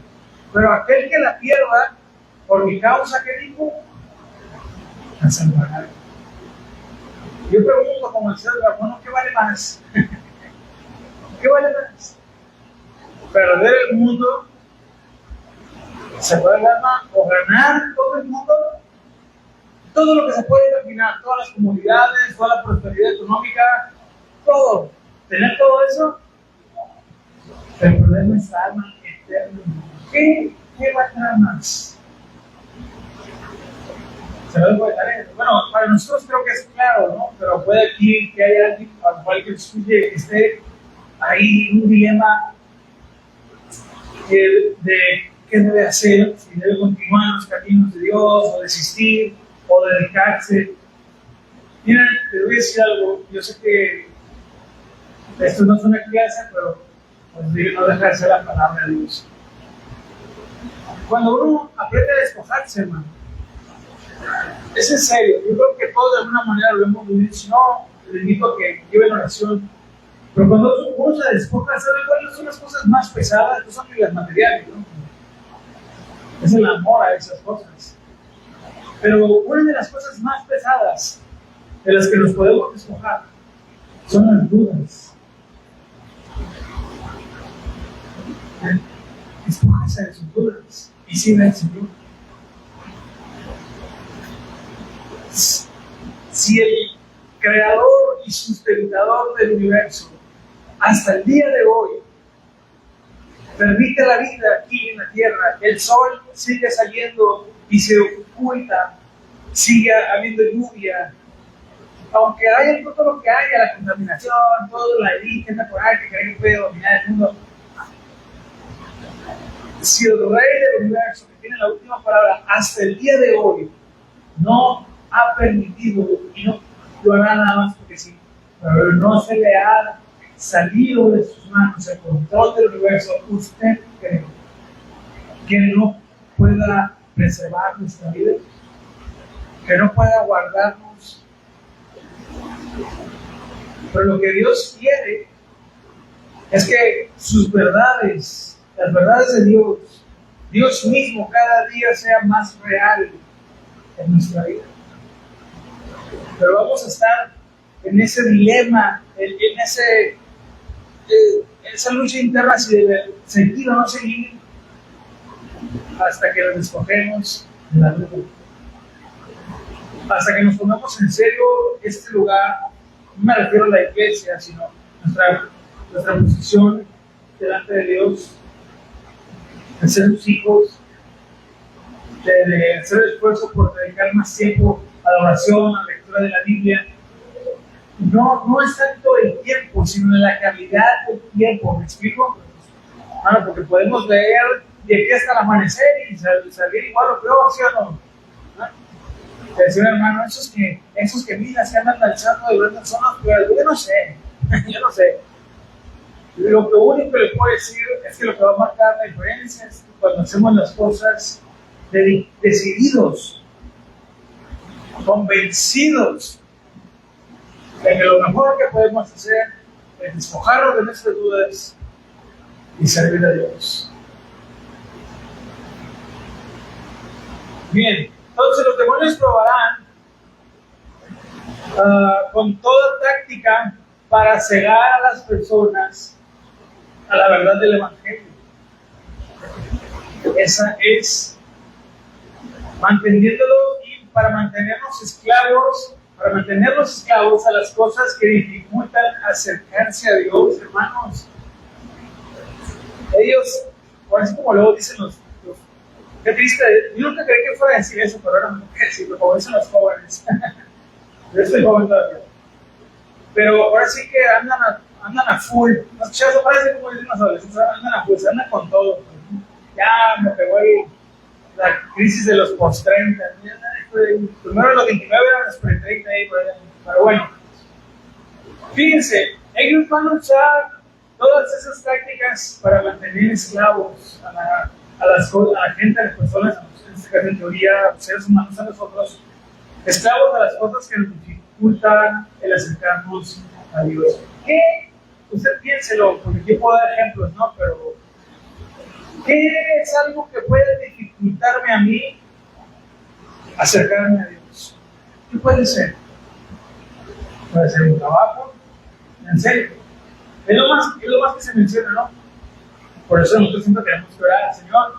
Pero aquel que la pierda, por mi causa, ¿qué dijo? La salvará. Yo pregunto, como decía el hermano, ¿qué vale más? ¿Qué vale más? ¿Perder el mundo? ¿Se puede el alma? ¿O ganar todo el mundo? Todo lo que se puede imaginar, todas las comunidades, toda la prosperidad económica, todo. ¿Tener todo eso? El problema es la alma eterna. ¿Qué va a tener más? Se lo dejo de tarea. Bueno, para nosotros creo que es claro, ¿no? Pero puede aquí que haya alguien, al cual que escuche, que esté ahí un dilema de qué debe hacer, si debe continuar los caminos de Dios, o desistir, o dedicarse. Miren, te voy a decir algo. Yo sé que esto no es una clase, pero pues, no deja de ser la palabra de Dios. Cuando uno aprende a despojarse, hermano, es en serio. Yo creo que todos de alguna manera lo hemos vivido. Si no, les invito a que lleven oración. Pero cuando uno se despoja, ¿sabe cuáles son las cosas más pesadas? No son ni las materiales, ¿no? Es el amor a esas cosas. Pero una de las cosas más pesadas de las que nos podemos despojar son las dudas. Despójese de sus dudas y siga al Señor. Si el creador y sustentador del universo hasta el día de hoy permite la vida aquí en la tierra, el sol sigue saliendo y se oculta, sigue habiendo lluvia, aunque haya todo lo que haya, la contaminación, toda la élite temporal que cree que puede dominar el mundo, si el rey del universo, que tiene la última palabra, hasta el día de hoy, no ha permitido, y no lo hará nada más porque sí, pero no se le ha salido de sus manos el control del universo, ¿usted cree que no pueda preservar nuestra vida? ¿Que no pueda guardarnos? Pero lo que Dios quiere es que sus verdades, las verdades de Dios, Dios mismo cada día sea más real en nuestra vida. Pero vamos a estar en ese dilema, en esa lucha interna, si debe seguir o no seguir, hasta que nos despojemos de la duda. Hasta que nos tomemos en serio este lugar, no me refiero a la iglesia, sino nuestra posición delante de Dios, de ser sus hijos, de hacer el esfuerzo por dedicar más tiempo a la oración, a la lectura de la Biblia. No es tanto el tiempo, sino la calidad del tiempo, ¿me explico? Bueno, porque podemos leer de aquí hasta el amanecer y salir igual o peor, ¿sí o no? Te decía un hermano, esos que miras que andan lanzando de verdad son los peores. Yo no sé. Lo que único que le puedo decir es que lo que va a marcar la diferencia es que cuando hacemos las cosas decididos, convencidos de que lo mejor que podemos hacer es despojarnos de nuestras dudas y servir a Dios. Bien, entonces los demonios probarán con toda táctica para cegar a las personas a la verdad del Evangelio. Esa es manteniéndolo y para mantenernos esclavos a las cosas que dificultan acercarse a Dios, hermanos. Ellos, por eso como luego dicen los qué triste, yo nunca creí que fuera a decir eso, pero ahora me tengo que decirlo, como dicen los jóvenes. Yo estoy joven todavía. Pero ahora sí que andan a full. Los chavos parece como dicen los adolescentes, andan a full, se andan con todo. Ya me pegó la crisis de los post-30. Primero los 29 eran los pre-30 ahí, pero bueno. Fíjense, ellos van a usar todas esas tácticas para mantener esclavos a la gente, a las personas, en este caso en teoría, seres humanos, a nosotros, esclavos a las cosas que nos dificultan el acercarnos a Dios. ¿Qué? Usted piénselo, porque aquí puedo dar ejemplos, ¿no? Pero, ¿qué es algo que puede dificultarme a mí acercarme a Dios? ¿Qué puede ser? Puede ser un trabajo, en serio. Es lo más que se menciona, ¿no? Por eso nosotros siempre tenemos que orar, Señor,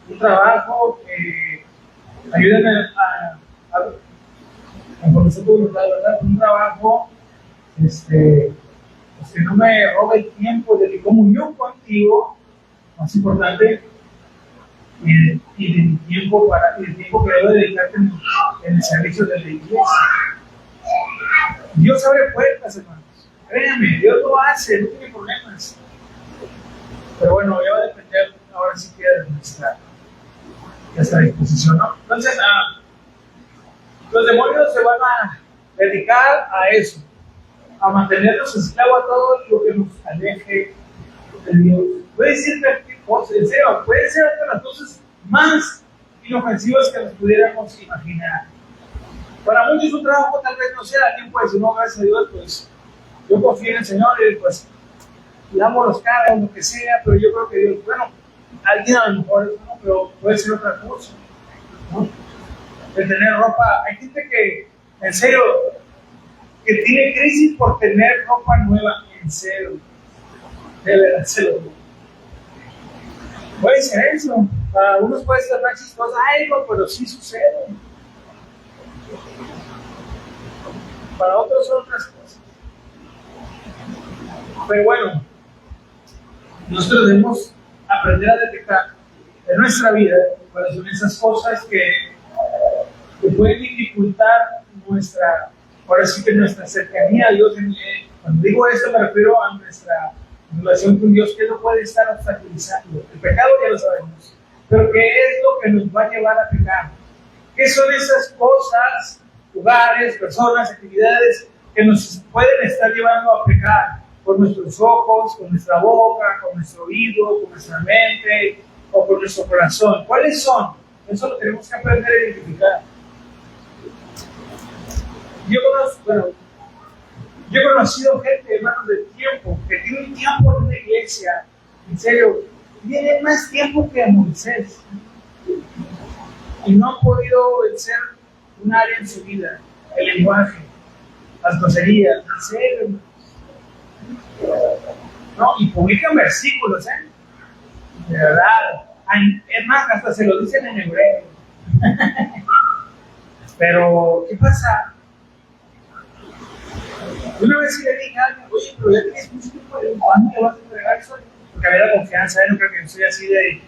un trabajo que ayúdame conforme se puede notar, ¿verdad? Un trabajo pues que no me robe el tiempo de mi comunión contigo, más importante, y del tiempo que debo dedicarte en el servicio de la iglesia. Dios abre puertas, hermanos. Créanme, Dios lo hace, no tiene problemas. Pero bueno, ya va a depender ahora sí que de nuestra disposición, ¿no? Entonces, los demonios se van a dedicar a eso, a mantenernos esclavos a todo lo que nos aleje de Dios. Puede decir cualquier cosa, en serio, puede ser hasta las cosas más inofensivas que nos pudiéramos imaginar. Para muchos un trabajo tal vez no sea, alguien puede decir, no, gracias a Dios, pues yo confío en el Señor y pues le damos los cargos, lo que sea, pero yo creo que Dios, bueno, alguien a lo mejor no, pero puede ser otra cosa, ¿no? De tener ropa, hay gente que, en serio, que tiene crisis por tener ropa nueva, en serio, de verdad se lo digo. Puede ser eso, para algunos puede ser más chistoso, pero sí sucede. Para otros son otras cosas. Pero bueno, nosotros debemos aprender a detectar en nuestra vida cuáles son esas cosas que pueden dificultar nuestra cercanía a Dios. Cuando digo esto me refiero a nuestra relación con Dios, que no puede estar obstaculizando. El pecado ya lo sabemos, pero ¿qué es lo que nos va a llevar a pecar? ¿Qué son esas cosas, lugares, personas, actividades que nos pueden estar llevando a pecar? Con nuestros ojos, con nuestra boca, con nuestro oído, con nuestra mente o con nuestro corazón. ¿Cuáles son? Eso lo tenemos que aprender a identificar. Yo he conocido gente, hermanos, de tiempo, que tiene un tiempo en una iglesia, en serio, tiene más tiempo que Moisés, y no han podido vencer un área en su vida, el lenguaje, las groserías, en serio, ¿no? Y publican versículos, de verdad, es más, hasta se lo dicen en hebreo. Pero, ¿qué pasa? Una vez sí le dije a alguien, oye, pero ya tienes mucho tiempo, ¿cuándo te vas a entregar eso? Porque había la confianza, no creo que soy así de...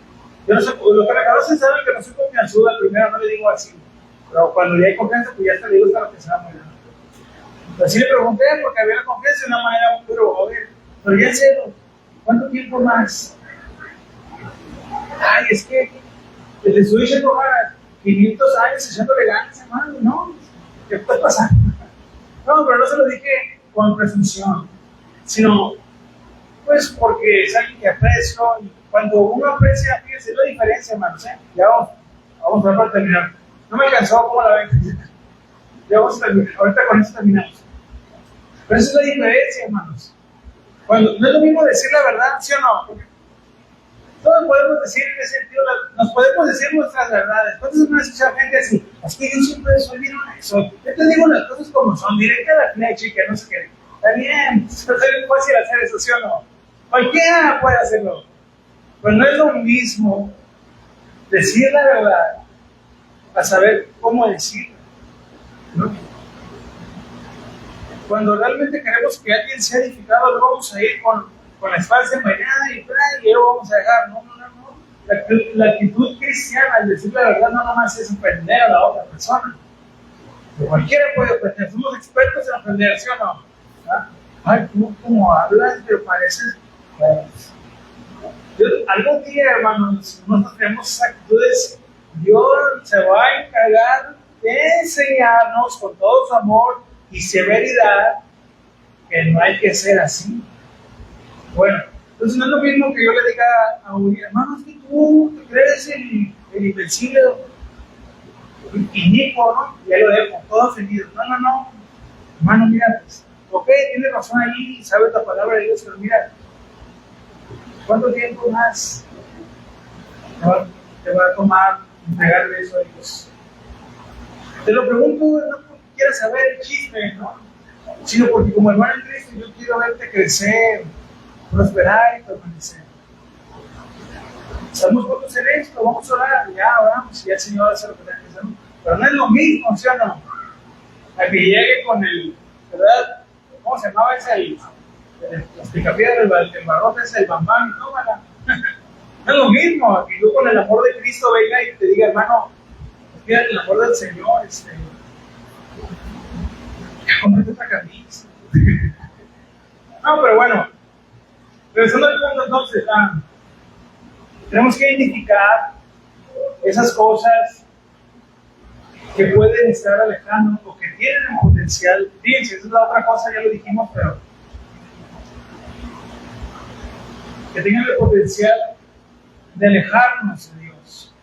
Yo no sé, los que me conocen saben que no soy confianzudo, al primero no le digo así, pero cuando ya hay confianza, pues ya hasta le digo hasta lo que se va muy bien. Pero sí le pregunté, porque había la confianza de una manera muy dura, pero ya en serio, ¿cuánto tiempo más? Ay, es que le estoy diciendo a 500 años echándole ganas, hermano, ¿no? ¿Qué puede pasar? No, pero no se lo dije con presunción, sino pues porque es alguien que aprecio, y cuando uno aprecia, fíjense la diferencia, hermanos, ya vamos a ver para terminar. No me alcanzó, ¿cómo la ven? Ya vamos a terminar, ahorita con eso terminamos. Pero esa es la diferencia, hermanos. Cuando no es lo mismo decir la verdad, ¿sí o no? Todos podemos decir en ese sentido, nos podemos decir nuestras verdades. ¿Cuántas veces escuchado gente así? Es que yo siempre soy bien honesto. Yo te digo las cosas como son, directa a la flecha y que no sé qué. Está bien, es bien fácil hacer eso, ¿sí o no? Cualquiera puede hacerlo. Pero no es lo mismo decir la verdad a saber cómo decirla, ¿no? Cuando realmente queremos que alguien sea edificado, no vamos a ir con la espada desenvainada y lo vamos a dejar. No. La actitud cristiana, al decir la verdad, no nomás es ofender a la otra persona. Cualquiera puede ofender, somos expertos en ofender, ¿sí o no? ¿Ah? Ay, tú como hablas, pero pareces. Algún día, hermanos, nosotros tenemos esas actitudes. Dios se va a encargar de enseñarnos con todo su amor y severidad que no hay que ser así. Bueno, entonces no es lo mismo que yo le diga a un hermano, es que tú te crees el invencible inicuo, ¿no? Y ahí lo dejo, todo ofendido. No, hermano, mira, pues, ok, tiene razón ahí, sabe la palabra de Dios, pero mira, ¿cuánto tiempo más te va a tomar entregarle eso a Dios? Te lo pregunto no porque quieras saber el chisme, ¿no? Sino porque como hermano en Cristo yo quiero verte crecer, prosperar y permanecer. Estamos juntos en esto, vamos a orar, ya oramos y ya el Señor hace lo que tenga que hacer. Pero no es lo mismo, ¿sí o no? A que llegue con el, ¿verdad? ¿Cómo se llamaba ese? Las picapiedras, el barrote ese, el bambán, y tómala. No es lo mismo, que yo con el amor de Cristo venga y te diga, hermano, mira el amor del Señor, cómprate otra camisa. No, pero bueno, regresando al punto entonces, tenemos que identificar esas cosas que pueden estar alejando o que tienen el potencial. Fíjense, esa es la otra cosa, ya lo dijimos, pero que tengan el potencial de alejarnos de Dios.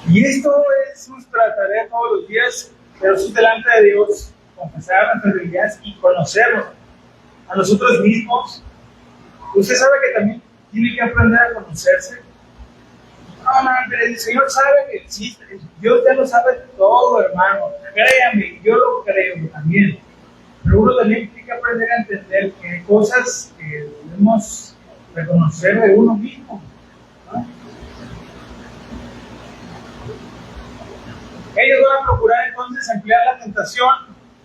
Y esto es nuestra tarea todos los días, pero es delante de Dios, confesar nuestras debilidades y conocernos a nosotros mismos. Usted sabe que también tiene que aprender a conocerse. No, pero el Señor sabe que existe. Dios ya lo sabe todo, hermano. Créame, yo lo creo también. Pero uno también tiene que aprender a entender que hay cosas que debemos reconocer de uno mismo, ¿no? Ellos van a procurar entonces emplear la tentación,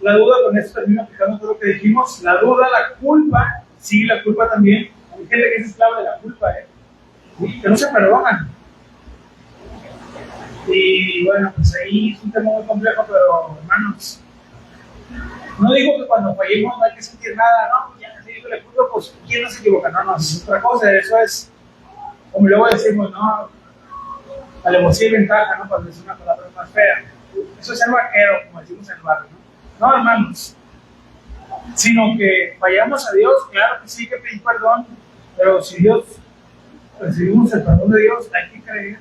la duda. Con esto termino fijando todo lo que dijimos. La duda, la culpa, sí, la culpa también. Hay gente que es esclava de la culpa, que no se perdonan. Y bueno, pues ahí es un tema muy complejo, pero hermanos, no digo que cuando fallemos no hay que sentir nada, no, ya si digo la culpa, pues ¿quién no se equivoca? No, es otra cosa. Eso es, como luego decimos, no, alevosía y ventaja, ¿no? Para decir una palabra más fea. Eso es ser vaquero, como decimos en el barrio, ¿no? No, hermanos, sino que fallamos a Dios, claro que sí, hay que pedir perdón, pero si Dios, recibimos el perdón de Dios, hay que creer.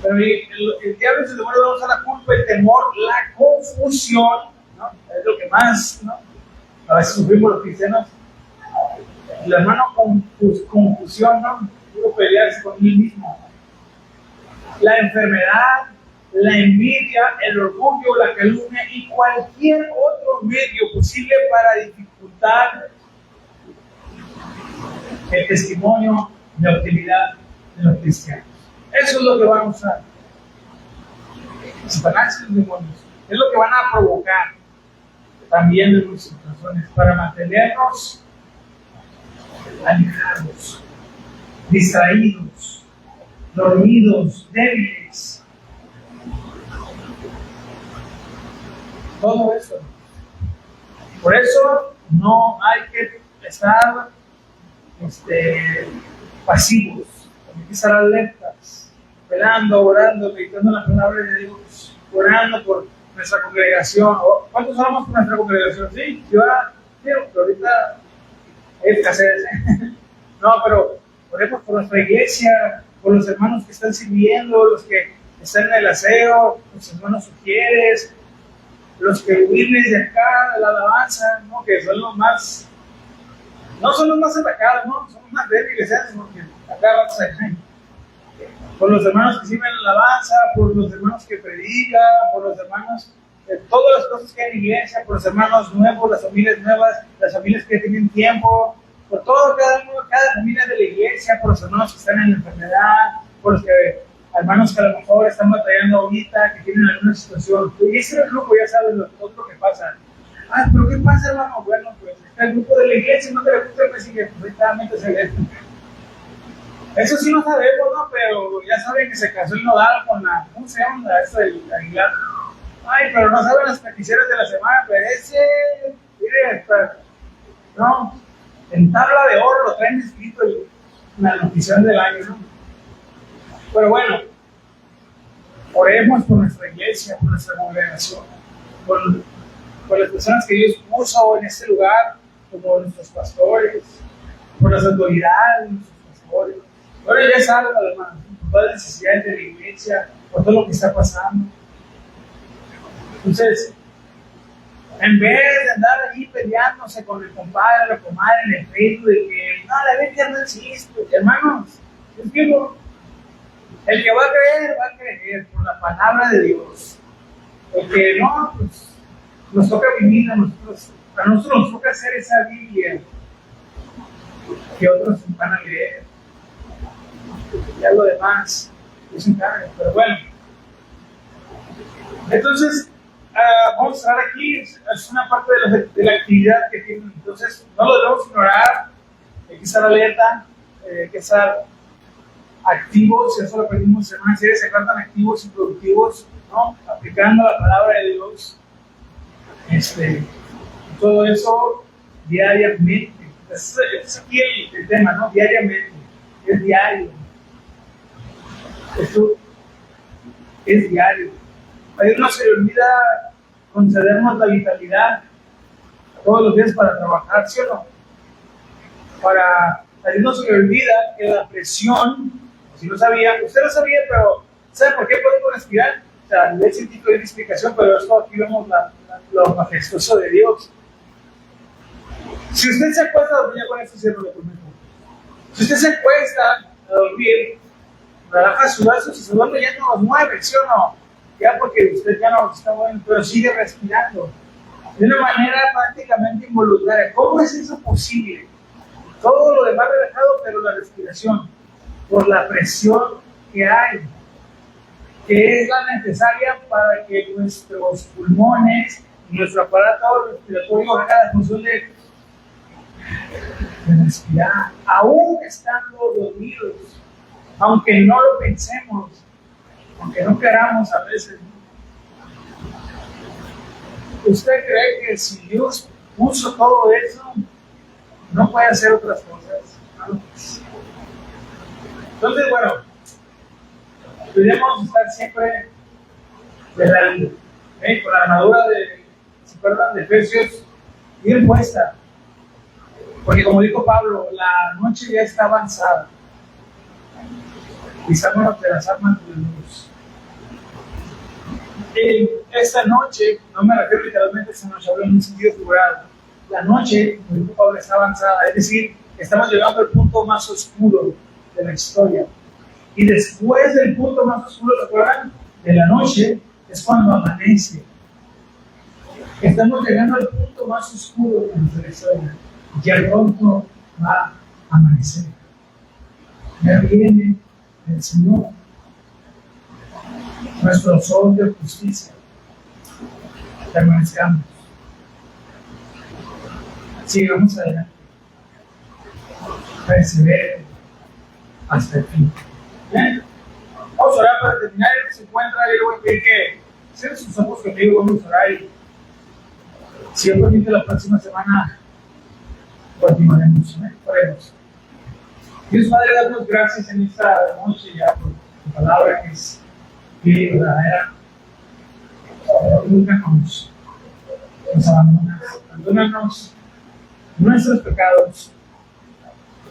Pero el diablo se le vuelve a usar la culpa, el temor, la confusión, ¿no? Es lo que más, ¿no? A veces sufrimos los cristianos. El hermano confusión, ¿no? Puro pelearse con él mismo. La enfermedad, la envidia, el orgullo, la calumnia y cualquier otro medio posible para dificultar el testimonio de la utilidad de los cristianos. Eso es lo que van a usar. Satanás y los demonios. Es lo que van a provocar también en nuestros corazones para mantenernos alejados, distraídos, dormidos, débiles. Todo eso. Por eso no hay que estar pasivos, hay que estar alertas, velando, orando, meditando la palabra de Dios, orando por nuestra congregación. ¿Cuántos oramos por nuestra congregación? Sí, yo quiero, pero ahorita hay escasez. No, pero oremos por nuestra iglesia, por los hermanos que están sirviendo, los que están en el aseo, los hermanos sugieres, los que viven de acá, de la alabanza, ¿no? Que son los más No son los más atacados, no, son los más débiles, ¿sabes? Porque acá vamos a ir. Por los hermanos que sirven en la alabanza, por los hermanos que predican, por los hermanos, todas las cosas que hay en la iglesia, por los hermanos nuevos, las familias nuevas, las familias que tienen tiempo, por todo, cada familia de la iglesia, por los hermanos que están en la enfermedad, por los hermanos que a lo mejor están batallando ahorita, que tienen alguna situación. Y ese es el grupo, ya saben todo lo que pasa. Ah, pero ¿qué pasa, hermano? Bueno, pues está el grupo de la iglesia, no te le gusta el presidente, perfectamente se ve. Eso sí no sabemos, ¿no? Pero ya saben que se casó el Nodal con la, ¿cómo se llama? Esta del Aguilar. Ay, pero no saben las peticiones de la semana, pero ese, mire, no, en tabla de oro lo traen escrito en la notición del año, ¿no? Pero bueno, oremos por nuestra iglesia, por nuestra congregación, por las personas que Dios puso en este lugar, como nuestros pastores, por las autoridades, nuestros pastores. Ahora ya saben, hermanos, por todas las necesidades de la iglesia, por todo lo que está pasando. Entonces, en vez de andar ahí peleándose con el compadre o la comadre en el Facebook de que no, la Biblia no existe, hermanos, es que el que va a creer por la palabra de Dios. El que no, pues nos toca vivir a nosotros nos toca hacer esa Biblia que otros van a leer. Ya lo demás es un cambio, pero bueno. Entonces, vamos a estar aquí, es una parte de la actividad que tienen. Entonces, no lo debemos ignorar, hay que estar alerta, hay que estar activos, eso lo aprendimos en una serie, se tratan activos y productivos, ¿no? Aplicando la palabra de Dios. Todo eso diariamente. Es aquí el tema, ¿no? Diariamente, es diario. Esto es diario. A Dios no se le olvida concedernos la vitalidad todos los días para trabajar, ¿sí o no? A Dios no se le olvida que la presión, si no sabía, usted lo sabía, pero ¿sabe por qué podemos respirar? O sea, a nivel científico hay una explicación, pero esto aquí vemos lo majestuoso de Dios. Si usted se acuesta a dormir, con esto cierro, le prometo. Si usted se acuesta a dormir, relaja sus brazos y se duerme, ya no los mueve, ¿sí o no? Ya porque usted ya no está bueno, pero sigue respirando. De una manera prácticamente involuntaria. ¿Cómo es eso posible? Todo lo demás relajado, pero la respiración, por la presión que hay, que es la necesaria para que nuestros pulmones y nuestro aparato respiratorio haga la función de respirar, aún estando dormidos, aunque no lo pensemos, aunque no queramos a veces. ¿Usted cree que si Dios puso todo eso, no puede hacer otras cosas? ¿No? Entonces, bueno, debemos estar siempre de la vida, con la armadura de Efesios bien puesta. Porque como dijo Pablo, la noche ya está avanzada. Vistámonos de las armas de Dios. Esta noche, no me refiero literalmente a esta noche, hablo en un sentido figurado. La noche, como dijo Pablo, está avanzada. Es decir, estamos llegando al punto más oscuro de la historia. Y después del punto más oscuro, ¿se acuerdan? De la noche, es cuando amanece. Estamos llegando al punto más oscuro de nuestra historia. Ya pronto va a amanecer. Ya viene el Señor, nuestro sol de justicia. Permanezcamos. Sigamos adelante. Persevere hasta el fin. ¿Bien? Vamos a orar para terminar. Se encuentra, yo le voy a pedir que cierren sus ojos conmigo. Vamos a orar y si Dios permite la próxima semana continuaremos. Oremos. Dios Padre, damos gracias en esta noche ya por tu palabra que es fiel y verdadera. Nunca nos abandonas. Perdónanos nuestros pecados,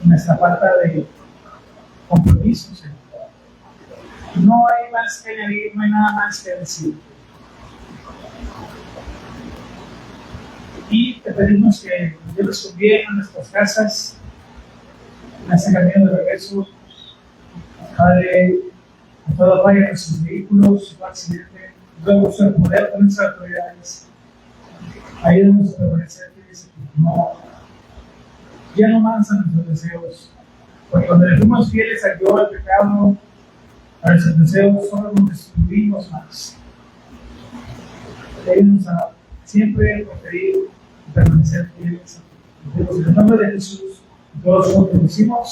nuestra falta de compromiso, Señor. No hay más que añadir, no hay nada más que decir. Y te pedimos que nos lleves con bien a nuestras casas, en este camino de regreso. Padre, a toda falla en nuestros vehículos, accidente, luego el poder con nuestras autoridades. Ayúdanos a permanecer fieles y ya no más a nuestros deseos, porque cuando le fuimos fieles al yo, al pecado, a nuestros deseos, solo nos destruimos más. Ayúdanos a siempre preferir y permanecer fieles. En el nombre de Jesús, todos juntos decimos.